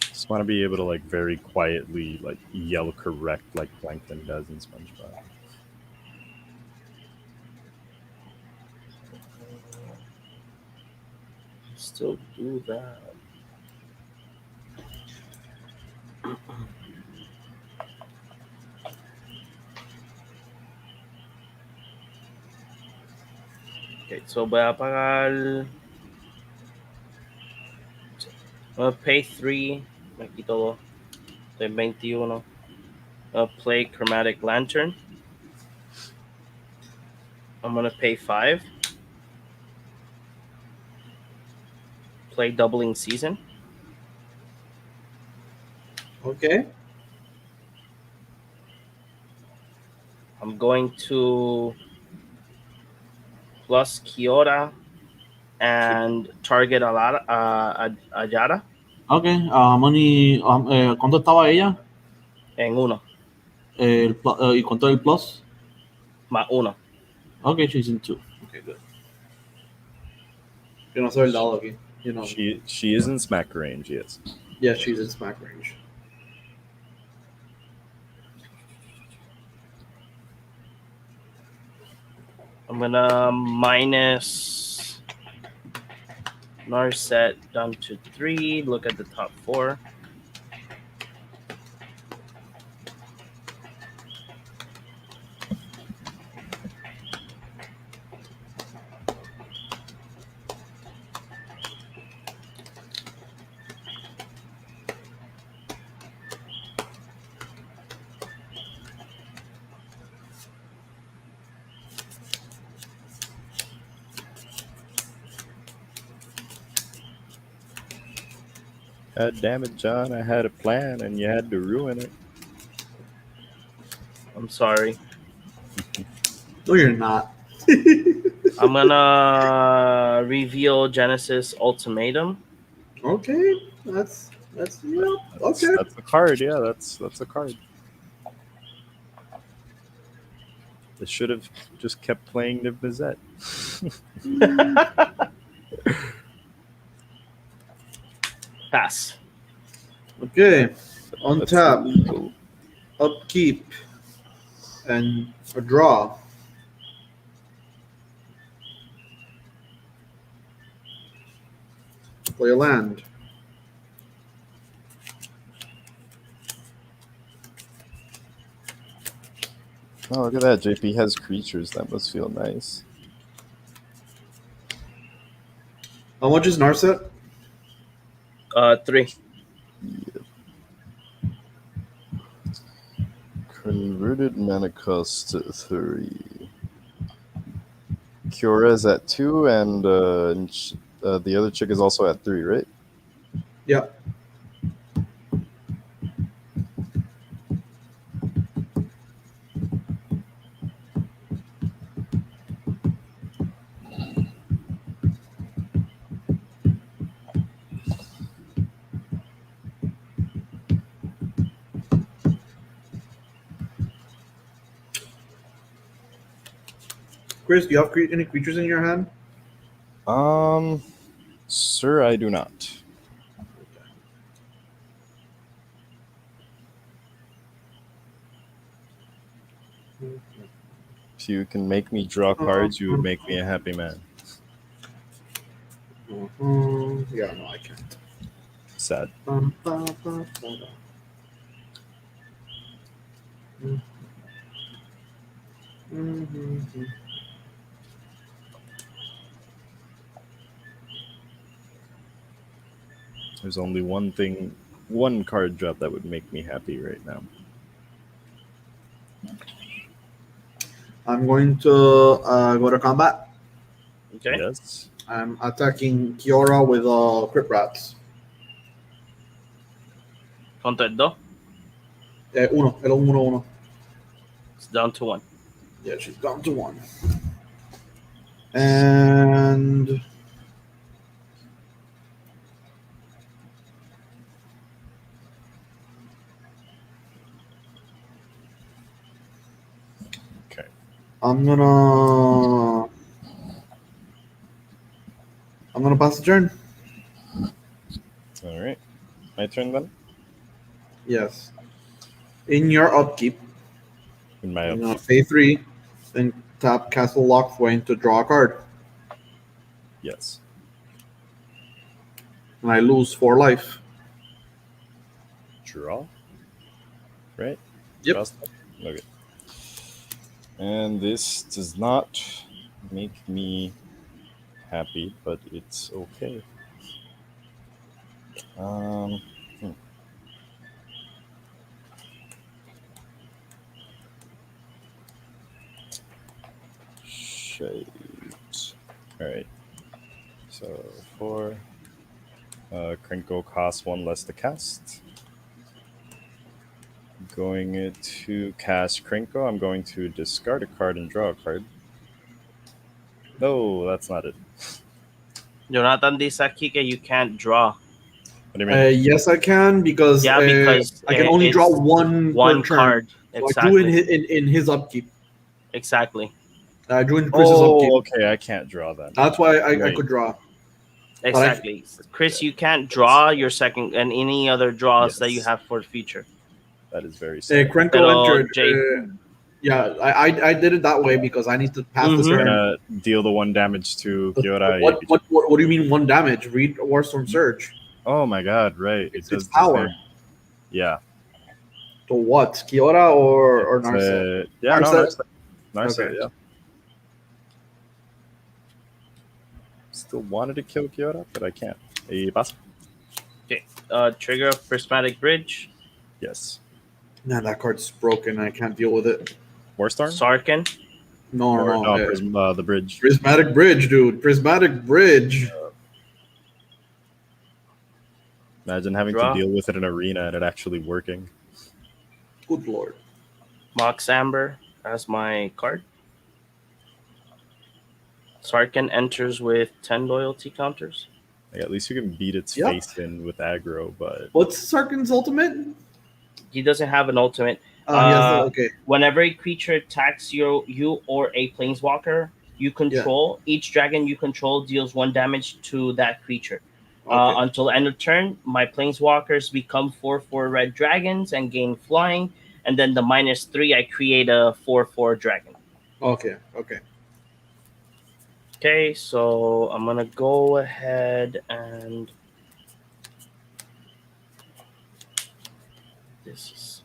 Just want to be able to like very quietly like yell correct like Plankton does in SpongeBob. Still do that. Okay, so voy a pagar. I'm gonna pay 3. Me quito 2. Estoy 21. Play Chromatic Lantern. I'm gonna pay 5. Play Doubling Season. Okay. I'm going to plus Kiora and target Ayara Okay. Money. ¿Cuánto estaba ella? en 1. ¿Y cuánto el plus? Más 1. Okay, she's in 2. Okay, good. Yo no soy el dado aquí. You know. She is in smack range. Yes. Yeah, she's in smack range. I'm gonna minus Narset down to 3. Look at the top 4. God damn it, John! I had a plan and you had to ruin it. I'm sorry. No, you're not. I'm gonna reveal Genesis Ultimatum. Okay, yeah. Okay. That's a card. Yeah, that's a card. They should have just kept playing Niv Mizzet. Pass. Okay. That's Untap, illegal. upkeep, and a draw. Play a land. Oh, look at that. JP has creatures. That must feel nice. How much is Narset? 3. Converted mana cost to 3. Kiora is at 2, and the other chick is also at 3, right? Yeah. Chris, do you have any creatures in your hand? Sir, I do not. If you can make me draw cards, you would make me a happy man. Yeah, no, I can't. Sad. There's only one card drop that would make me happy right now. I'm going to go to combat. Okay. Yes. I'm attacking Kiora with Crypt Rats. ¿Cuánto es 2? Uno. El uno uno. It's down to one. Yeah, she's down to one. And Okay. I'm gonna pass the turn. All right. My turn then. Yes. In your upkeep, In my I'm gonna upkeep. pay 3, then tap Castle Lockthwain to draw a card, Yes. and I lose 4 life. Draw. Right. Yep. Draw stuff. Okay. And this does not make me happy, but it's okay. Um. hmm. Shade. All right. So 4. Crinkle costs 1 less to cast. Going to cast Crinkle, I'm going to discard a card and draw a card. No, that's not it. Jonathan dice aquí que you can't draw. What do you mean? Yes, I can because Yeah, because I can only draw it's one per one turn. card. So I drew Exactly. in his upkeep. Exactly. I drew in Chris's upkeep. Oh, okay, I can't draw then. That's why I Right. could draw. Exactly. Chris, you can't draw your second and any other draws that you Yes. have for the future. That is very sad. Krenko Pero entered. Jay, Yeah, I did it that way because I need to pass the Mhm. I'm turn. gonna deal the 1 damage to Kiora. What do you mean 1 damage? Read Warstorm Surge. Oh my god, right. It's does the power. same. Yeah. To what? Kiora or It's, Narset? yeah, no, Narset? Narset, Okay. yeah. Still wanted to kill Kiora, but I can't. A pass? trigger of Prismatic Bridge, Yes. Nah, that card's broken. I can't deal with it. Warstorm? Sarkin, No, Or no, no. the bridge. Prismatic Bridge, dude. Prismatic Bridge. Imagine having Draw. to deal with it in arena and it actually working. Good lord. Mox Amber as my card. Sarkin enters with 10 loyalty counters. Like, at least you can beat its Yep. face in with aggro, but What's Sarkin's ultimate? He doesn't have an ultimate. Yes, okay. Whenever a creature attacks you or a planeswalker you control, each dragon you control deals 1 damage to that creature. Okay. Until end of turn, my planeswalkers become 4/4 red dragons and gain flying. And then the -3, I create a 4/4 dragon. Okay. Okay. Okay, so I'm gonna go ahead and this is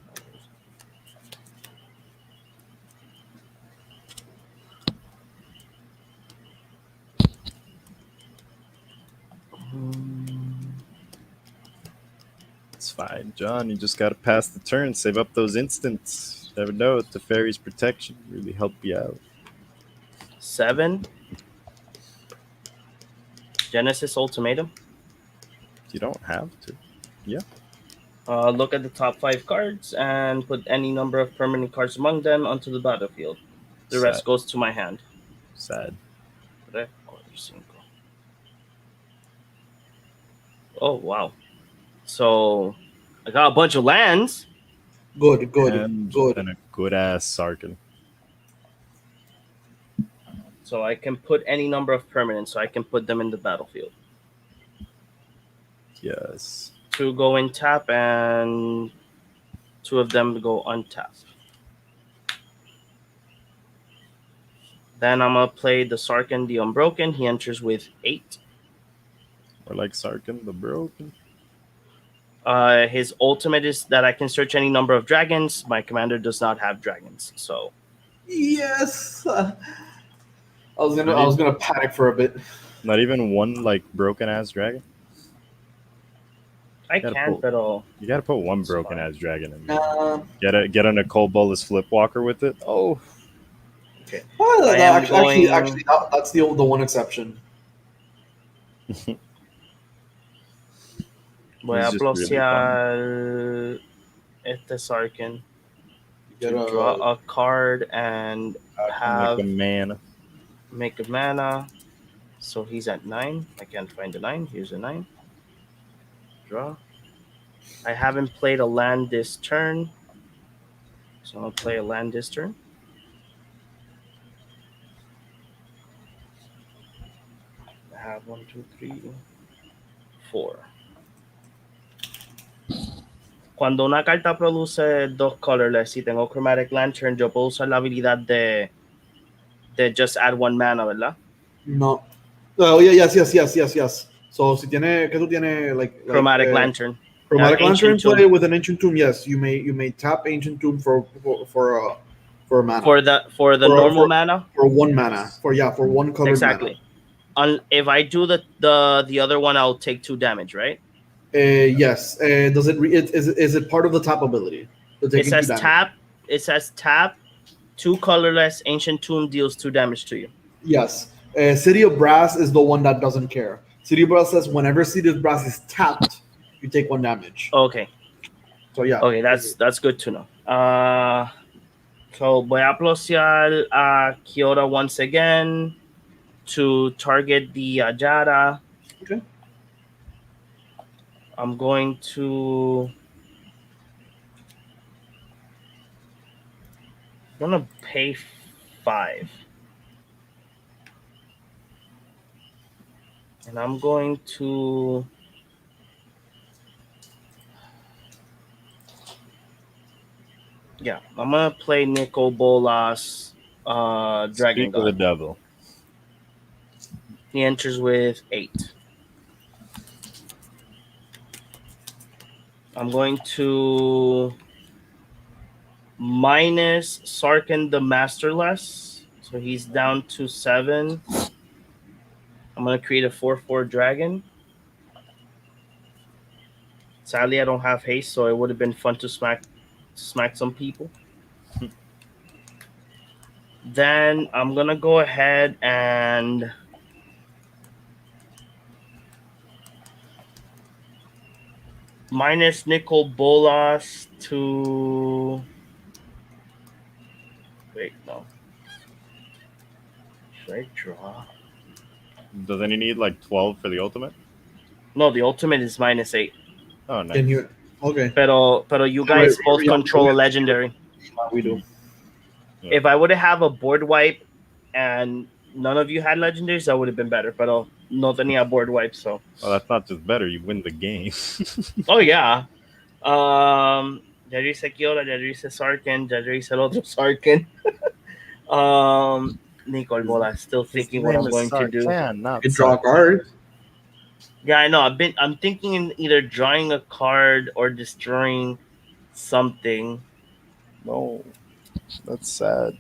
it's fine. John, you just gotta pass the turn, save up those instants. Never know, the fairy's protection really help you out. 7. Genesis Ultimatum. You don't have to. Look at the top 5 cards and put any number of permanent cards among them onto the battlefield. The rest Sad. goes to my hand. Sad. Oh, wow. So I got a bunch of lands. Good. And a good ass Sarkin. So I can put any number of permanents. So I can put them in the battlefield. Yes. 2 go in tap and 2 of them go untapped. Then I'm going to play the Sarkin the Unbroken. He enters with 8. Or like Sarkin the Broken. His ultimate is that I can search any number of dragons. My commander does not have dragons. So Yes. I was gonna panic for a bit. Not even one like broken ass dragon. I Gotta can't, pull. but all. You gotta put one It's broken fine. ass dragon in. Uh, Get a Nicole Bolas Flipwalker with it. Oh, okay. Well, I am going- that's the one exception. Voy He's a just really bloquear Este Sarkin Get to draw a a card and Make have a man. make a mana. So he's at 9. I can't find a 9. Here's a 9. Draw. I haven't played a land this turn, so I'm gonna play a land this turn. I have one, two, three, four. Cuando una carta produce dos colorless y tengo Chromatic Lantern, yo puedo usar la habilidad de just add one mana, ¿verdad? no. Oh yeah, yes. So si tiene, ¿qué tú tienes? Chromatic Lantern. Chromatic Ancient Lantern Tomb. play with an Ancient Tomb. Yes, you may tap Ancient Tomb for a mana For the for normal mana? for one mana for one colored mana. Exactly. If I do the other one, I'll take 2 damage, right? Yes. Does it, is it part of the tap ability? The It taking two says damage. tap. It says tap. 2 colorless Ancient Tomb deals 2 damage to you. Yes. City of Brass is the one that doesn't care. City of Brass says whenever City of Brass is tapped, you take 1 damage. Okay. So yeah. Okay, that's good to know. So voy a plosear a Kyoto once again to target the Ajara. Okay. I'm going to pay 5. And I'm going to I'm gonna play Nico Bolas Dragon Speak of the God. devil. He enters with 8. I'm going to minus Sarkin the Masterless. So he's down to 7. I'm gonna create a 4/4 dragon. Sadly, I don't have haste, so it would have been fun to smack some people. Then I'm gonna go ahead and minus Nicol Bolas to wait, no. Should I draw? Doesn't he need like 12 for the ultimate? No, the ultimate is -8. Oh, nice. Can you? Okay. Pero you guys both control a legendary. We do. Yeah. If I would have a board wipe and none of you had legendaries, that would have been better. Pero no tenía board wipe, so. Well, that's not just better. You win the game. Oh yeah. Ya dice Kyoto, ya dice Sarkin, ya dice el otro Sarkin. Nicol Bola, still thinking what I'm going to do. Not You can draw a card. Yeah, I know. I'm thinking in either drawing a card or destroying something. No, that's sad.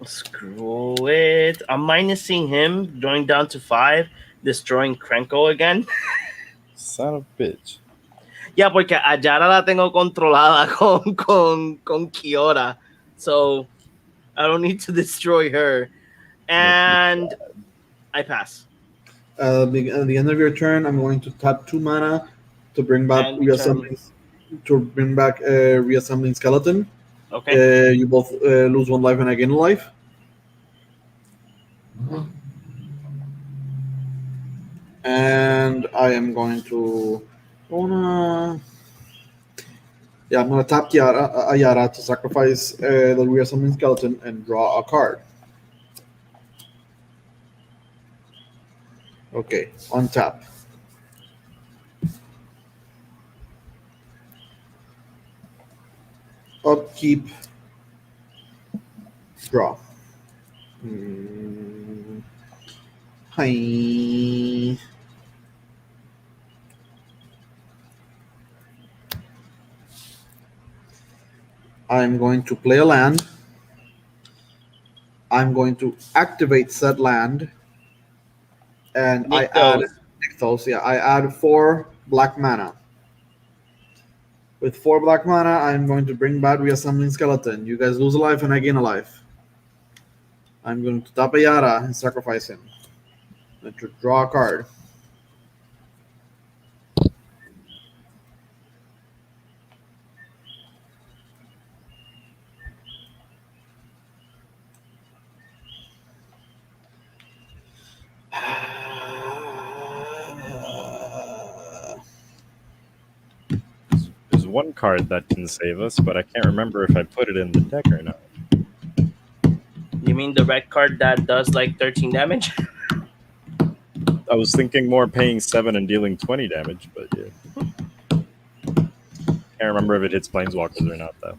Screw it. I'm minusing him, going down to 5, destroying Krenko again. Son of a bitch. Yeah, porque a Yara la tengo controlada con Kiora. So I don't need to destroy her. And I pass. At the end of your turn, I'm going to tap 2 mana to bring back And reassembling skeleton. Okay. You both lose 1 life and I gain a life. And I am going to I'm gonna tap Ayara to sacrifice the reassembling skeleton and draw a card. Okay, untap. Upkeep. Draw. Hi. I'm going to play a land. I'm going to activate said land. And Nykthos. I add 4 black mana. With 4 black mana, I'm going to bring back reassembling skeleton. You guys lose a life and I gain a life. I'm going to tap a Yara and sacrifice him. And to draw a card. one card that can save us, but I can't remember if I put it in the deck or not. You mean the red card that does like 13 damage? I was thinking more paying 7 and dealing 20 damage, but yeah. Can't remember if it hits planeswalkers or not, though.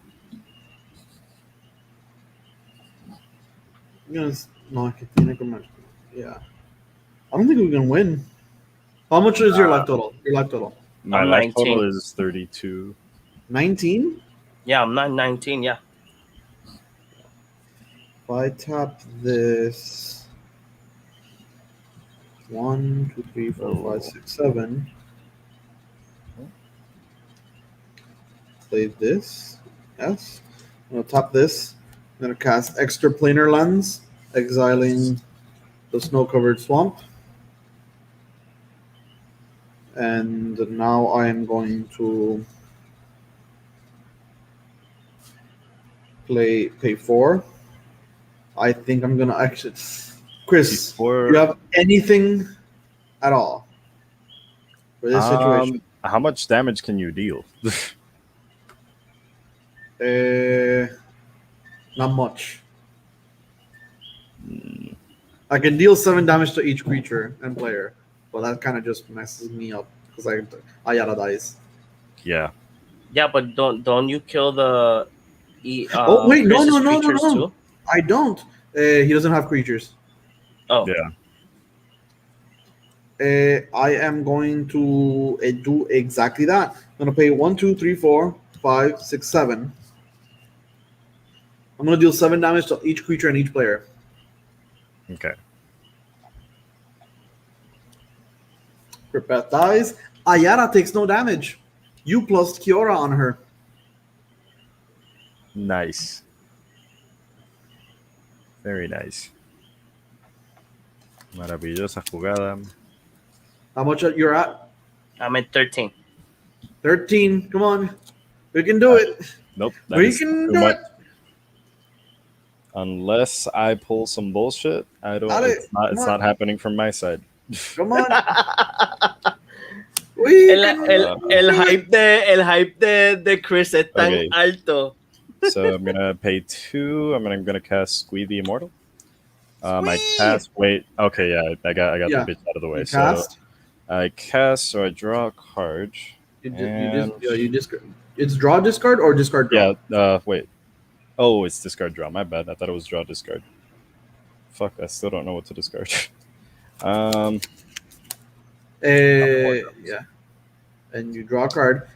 Yes, no, que tiene como- yeah. I don't think we can win. How much is your life total? Your life total? My I'm life total 19. is 32. 19? Yeah, I'm not 19. Yeah. If I tap this 1, 2, 3, 4, 5, Oh. 6, 7. Play this. Yes. I'm gonna tap this. I'm gonna cast extra planar lens, exiling the snow-covered swamp. And now I'm going to pay 4. I think I'm gonna actually. Chris, do Before, you have anything at all for this situation? how much damage can you deal? Uh, Not much. I can deal 7 damage to each creature and player, but that kind of just messes me up because Ayala dies. Yeah. Yeah, but don't you kill the Oh wait, no, Chris's no, no, no, creatures no! too? I don't. He doesn't have creatures. Oh, Yeah. I am going to do exactly that. I'm gonna pay 1, 2, 3, 4, 5, 6, 7. I'm gonna deal 7 damage to each creature and each player. Okay. Pripet dies. Ayara takes no damage. You plus Kiora on her. Nice. Very nice. Maravillosa jugada. How much you're at? I'm at 13. 13. Come on. We can do Uh, it. Nope, that We is can too do much. it. Unless I pull some bullshit, I don't. Ale, It's not. come It's on. not happening from my side. Come on. We can do El hype de Chris es tan Okay, alto. so I'm gonna pay 2. I'm gonna cast Squee the Immortal. I Squee. cast. Wait. Okay, yeah, I got the Yeah. bitch out of the way. You So cast. I cast. So I draw a card, and You discard. It's draw discard or discard draw. yeah. Wait. Oh, it's discard draw. My bad. I thought it was draw discard. Fuck. I still don't know what to discard. um. Yeah. And you draw a card.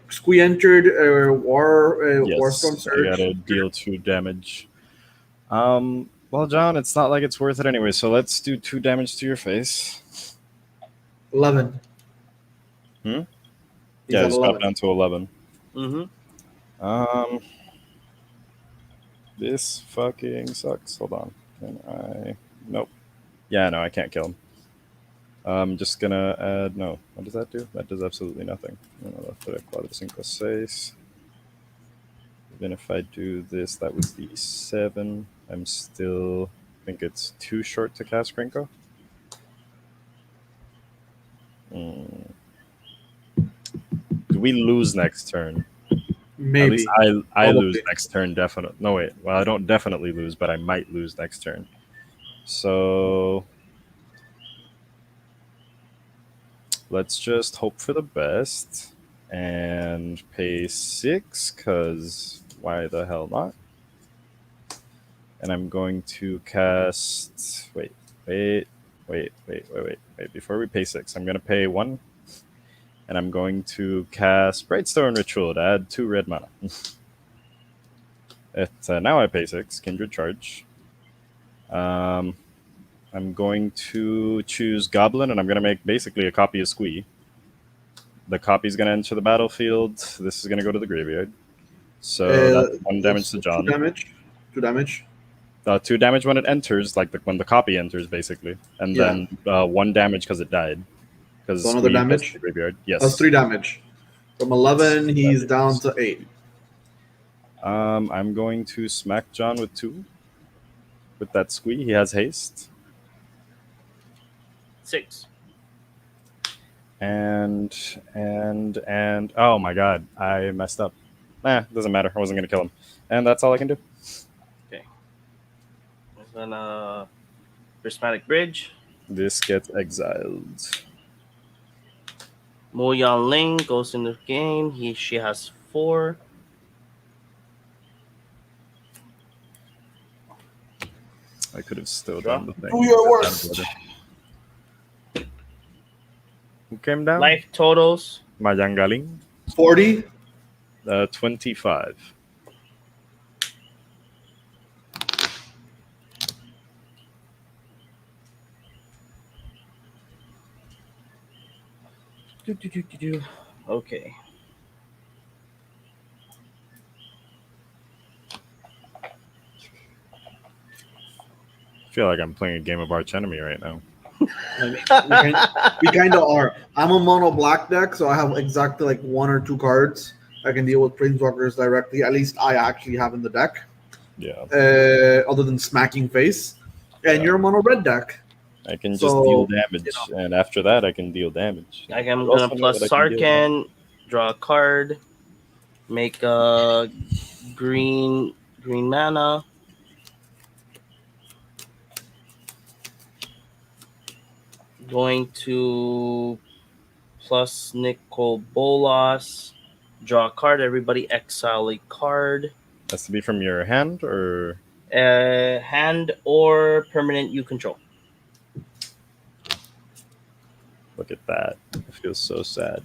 Squee entered Warstorm Yes, I Surge. gotta deal 2 damage. Well, John, it's not like it's worth it anyway. So let's do 2 damage to your face. 11. Hmm? He's Yeah, at just drop 11. down to 11. Mm-hmm. Um, this fucking sucks. Hold on. Can I? Nope. Yeah, no, I can't kill him. I'm just gonna add. No, what does that do? That does absolutely nothing. Even if I do this, that was the 7. I'm still. I think it's too short to cast Krinko. Hmm. Do we lose next turn? At least Maybe. I lose Probably. next turn. Definitely. No wait. Well, I don't definitely lose, but I might lose next turn. So let's just hope for the best and pay 6. Cause why the hell not? And I'm going to cast. Wait. Before we pay 6, I'm gonna pay 1, and I'm going to cast Brightstone Ritual to add 2 red mana. Now I pay 6, Kindred Charge. I'm going to choose Goblin, and I'm going to make basically a copy of Squee. The copy is going to enter the battlefield. This is going to go to the graveyard. So that's 1 damage That's to 2 John. damage. 2 damage. 2 damage when it enters, like when the copy enters, basically. And Yeah. then 1 damage because it died. Because So another Squee goes to damage. the graveyard. That's Yes. 3 damage. From 11, he's That down is. to 8. I'm going to smack John with 2. With that Squee, he has haste. 6. And oh my god, I messed up. Nah, doesn't matter. I wasn't gonna kill him, and that's all I can do. Okay. Then prismatic bridge. This gets exiled. Mo Yan Ling goes in the game. She has 4. I could have still Draw. done the thing. Do your Out of worst. order. Who came down? Life totals. Mayangaling. 40. 25. Okay. I feel like I'm playing a game of Arch Enemy right now. I mean, we kind of are. I'm a mono black deck, so I have exactly like 1 or 2 cards I can deal with planeswalkers directly. At least I actually have in the deck, Yeah, other than smacking face. And Yeah. you're a mono red deck. I can just So, deal damage, and after that, I can deal damage. I'm You gonna also know plus that I can deal damage. Sarkhan, draw a card, make a green mana. Going to plus Nicol Bolas, draw a card. Everybody exile a card. Has to be from your hand, or Hand or permanent you control. look at that. I feel so sad.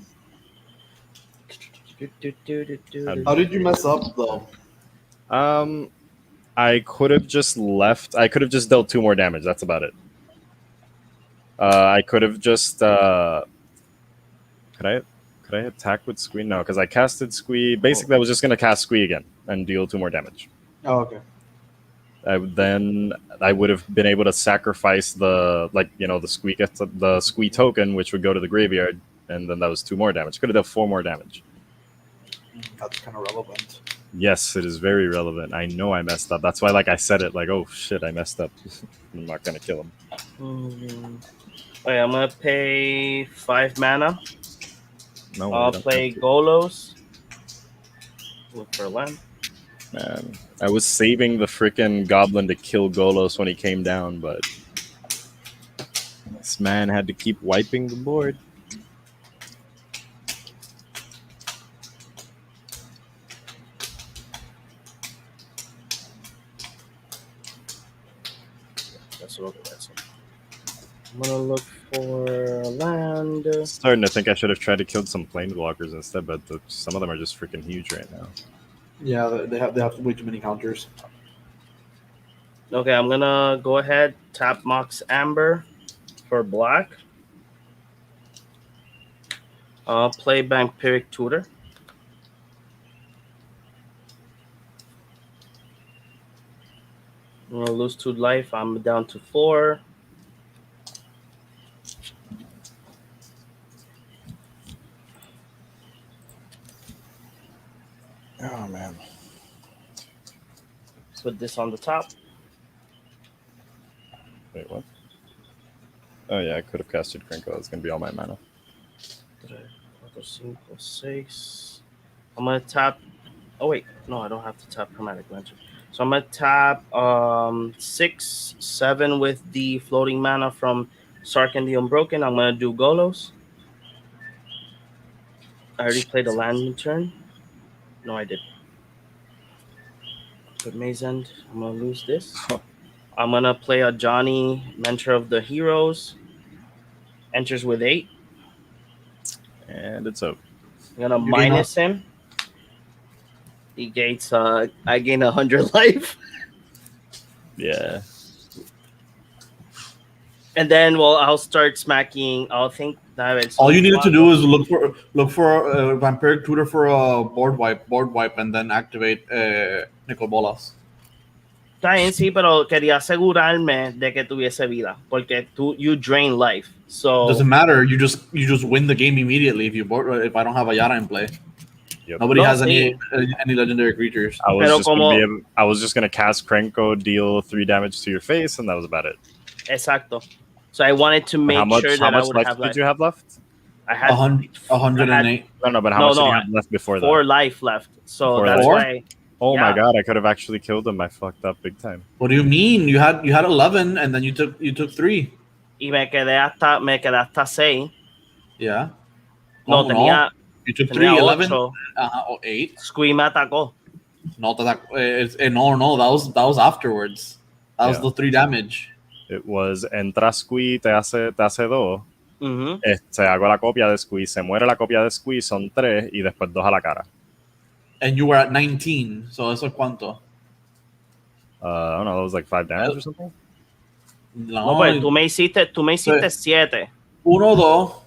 how did you mess up though? I could have just left. I could have just dealt 2 more damage. That's about it. I could have just. Could I attack with Squee? No, because I casted Squee. Basically, I was just gonna cast Squee again and deal 2 more damage. Oh, okay. Then I would have been able to sacrifice the the Squee token, which would go to the graveyard, and then that was 2 more damage. Could have done 4 more damage. That's kind of relevant. Yes, it is very relevant. I know I messed up. That's why, like I said it, like, oh shit, I messed up. I'm not gonna kill him. Okay, I'm gonna pay 5 mana. No, I'll play Golos. Look for a land. Man, I was saving the freaking goblin to kill Golos when he came down, but this man had to keep wiping the board. That's what that's it. I'm gonna look for a land. Starting to think I should have tried to kill some planeswalkers instead, but some of them are just freaking huge right now. Yeah, they have way too many counters. Okay, I'm gonna go ahead, tap Mox Amber for black. I'll play Vampiric Tutor. I'm gonna lose 2 life. I'm down to 4. Oh man. Put this on the top. Wait, what? Oh yeah, I could have casted Krenko. That's gonna be all my mana. 6. I'm gonna tap. Oh wait, no, I don't have to tap Chromatic Lantern. So I'm gonna tap 6, 7 with the floating mana from Sark and the Unbroken. I'm gonna do Golos. I already played a land turn. No, I did. Put Maze End. I'm gonna lose this. I'm gonna play a Johnny, Mentor of the Heroes. Enters with 8. And it's over. I'm gonna You minus him. He gains. I gain 100 life. Yeah. And then, well, I'll start smacking. I'll think that it's All you needed to do is look for Vampiric Tutor for a board wipe, and then activate Nicol Bolas. Está bien, sí, pero quería asegurarme de que tuviese vida, porque you drain life. So Doesn't matter. You just win the game immediately if I don't have a Yara in play. Yep. Nobody No, has sí. any legendary creatures. I was Pero just I was just gonna cast Krenko, deal 3 damage to your face, and that was about it. Exacto. So I wanted to make How much sure that I would life have did life. you have left? I had A I hundred and had eight. No, but how no much did no you have left before that? 4 life left. So Before that's that? Four? why. Oh my Yeah, god, I could have actually killed him. I fucked up big time. What do you mean? You had 11, and then you took three. y me quedé hasta 6. Yeah. No, ¿Cómo no? tenía You took tenía three, 11, 8. or eight. Squee me atacó. No, no, that was afterwards. That was Yeah. the 3 damage. It was entra Squee, te hace dos. Ujú. Hago la copia de Squee, se muere la copia de Squee, son tres, y después dos a la cara. And you were at 19, so eso cuánto? I don't know, that was like 5 damage or something. No, pues No, tú me hiciste 7. 1, 2,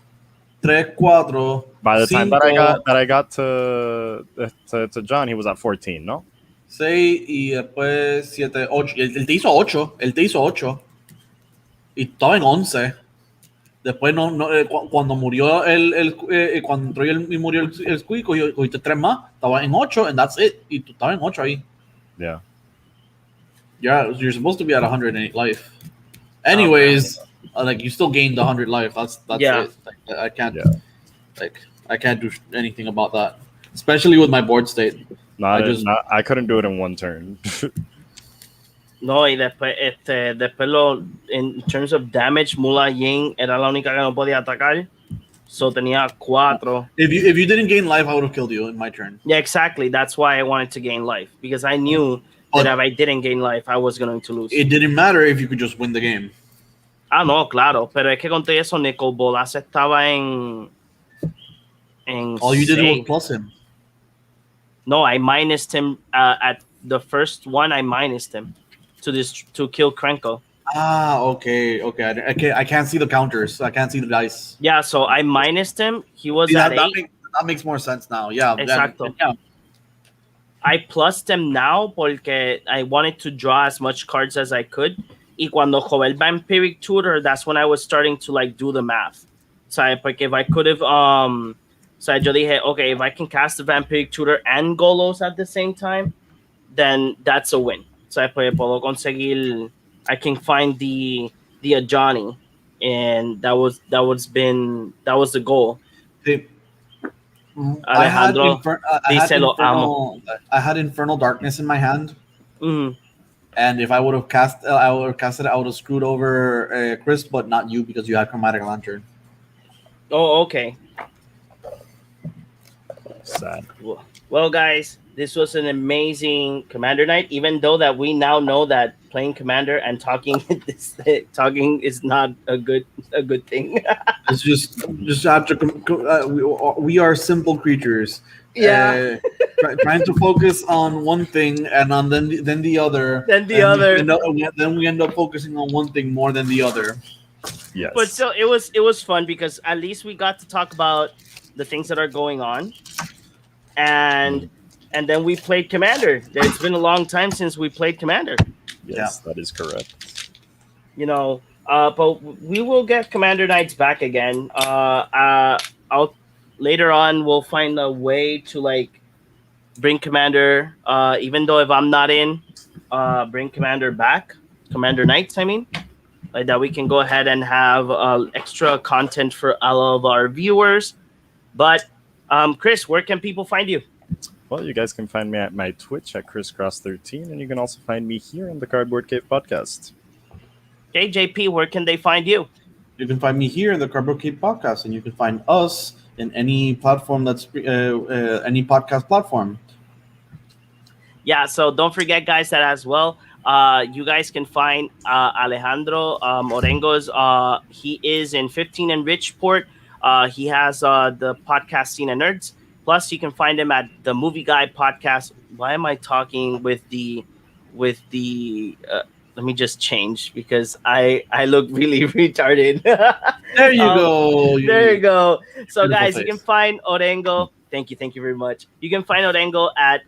3, 4, By the time 5, that I got to John, he was at 14, no? 6 y después 7, 8. Él te hizo 8. Él te hizo 8. Y estaba en 11. Después cuando murió cuando entró y murió el Squeak, cogiste 3 más. Estaba en 8 and that's it. Y tú estabas en 8 ahí. Yeah. Yeah, you're supposed to be at 108 life. Anyways, like you still gained 100 life. That's Yeah. it. Like, I can't Yeah. like I can't do anything about that. Especially with my board state. I couldn't do it in one turn. No, y después in terms of damage, Mula Ying era la única que no podía atacar. So tenía 4. If you didn't gain life, I would have killed you in my turn. Yeah, exactly. That's why I wanted to gain life. Because I knew that if I didn't gain life, I was going to lose. It didn't matter if you could just win the game. Ah, no, claro. Pero es que con todo eso, Nicol Bolas estaba All you did was 6. plus him. No, I minused him at the first one. I minused him to kill Krenko. Ah, okay. I can't see the counters. I can't see the dice. Yeah, so I minused him. He was at 8. That makes more sense now. Yeah. Exacto. Yeah. I plussed him now porque I wanted to draw as much cards as I could. Y cuando jugué el Vampiric Tutor, that's when I was starting to like do the math. So porque if I could have so yo dije, okay, if I can cast the Vampiric Tutor and Golos at the same time, then that's a win. So puedo conseguir, I can find the Ajani, and that was the goal. See, Alejandro dice lo amo. I had Infernal Darkness in my hand, Mhm. and if I would have casted it, I would have screwed over Chris, but not you because you had Chromatic Lantern. Oh, okay. Sad. Well, guys, this was an amazing Commander night. Even though that we now know that playing Commander and talking is not a good thing. It's just after we are simple creatures. Yeah. Trying to focus on one thing and on then the other. Then the other. Then we end up focusing on one thing more than the other. Yes. But still, it was fun because at least we got to talk about the things that are going on, and then we played Commander. It's been a long time since we played Commander. Yes, that is correct. But we will get Commander Nights back again. I'll later on we'll find a way to like bring Commander. Even though if I'm not in, bring Commander back. Commander Nights, I mean. Like that we can go ahead and have extra content for all of our viewers. But Chris, where can people find you? Well, you guys can find me at my Twitch at ChrisCross13, and you can also find me here on the Cardboard Cave podcast. Okay, JP, where can they find you? You can find me here in the Cardboard Cave podcast, and you can find us in any platform that's any podcast platform. Yeah, so don't forget, guys, that as well. You guys can find Alejandro Orengo's. He is in 15 and Richport. He has the podcast Scene of Nerds. Plus, you can find him at the Movie Guy podcast. Why am I talking with the? Let me just change because I look really retarded. There you go. There you go. So, Beautiful guys, face. you can find Orengo. Thank you very much. You can find Orengo at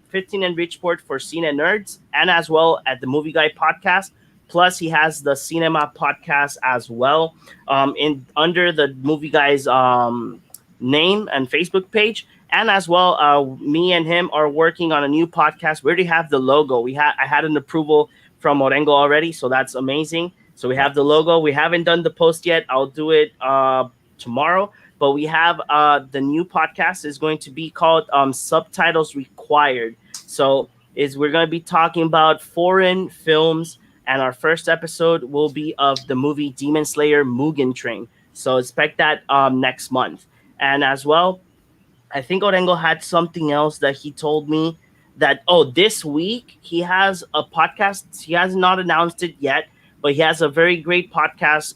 15 and Richport for Scene and Nerds, and as well at the Movie Guy podcast. Plus, he has the Cinema podcast as well. Under the Movie Guy's name and Facebook page, and as well, me and him are working on a new podcast. We already have the logo. I had an approval from Orengo already, so that's amazing. So we have the logo. We haven't done the post yet. I'll do it tomorrow. but we have the new podcast is going to be called Subtitles Required. So is we're going to be talking about foreign films, and our first episode will be of the movie Demon Slayer Mugen Train. So expect that next month. And as well, I think Orengo had something else that he told me that this week he has a podcast. He has not announced it yet, but he has a very great podcast.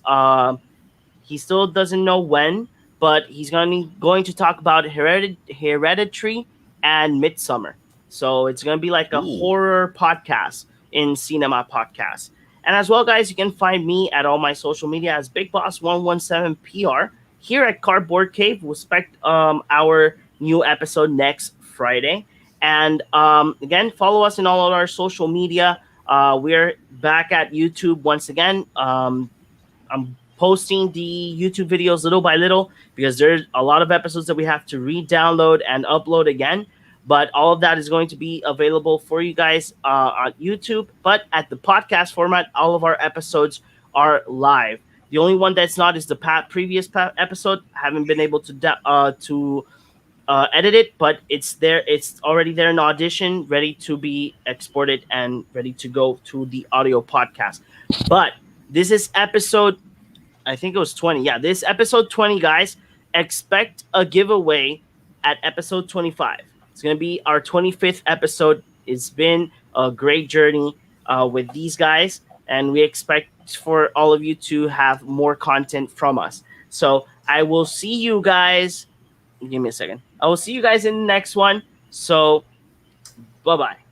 He still doesn't know when, but he's going to talk about Hereditary and Midsummer. So it's going to be like a Ooh. horror podcast in Cinema Podcast. And as well, guys, you can find me at all my social media as Big Boss 117 PR here at Cardboard Cave. We'll expect our new episode next Friday. And again, follow us in all of our social media. We're back at YouTube once again. I'm posting the YouTube videos little by little because there's a lot of episodes that we have to re-download and upload again. But all of that is going to be available for you guys on YouTube. But at the podcast format, all of our episodes are live. The only one that's not is the previous episode. I haven't been able to edit it, but it's there. It's already there in Audition, ready to be exported and ready to go to the audio podcast. But this is episode, I think it was 20. Yeah, this episode 20, guys. Expect a giveaway at episode 25. It's going to be our 25th episode. It's been a great journey with these guys, and we expect for all of you to have more content from us. So I will see you guys. Give me a second. I will see you guys in the next one. So, bye bye.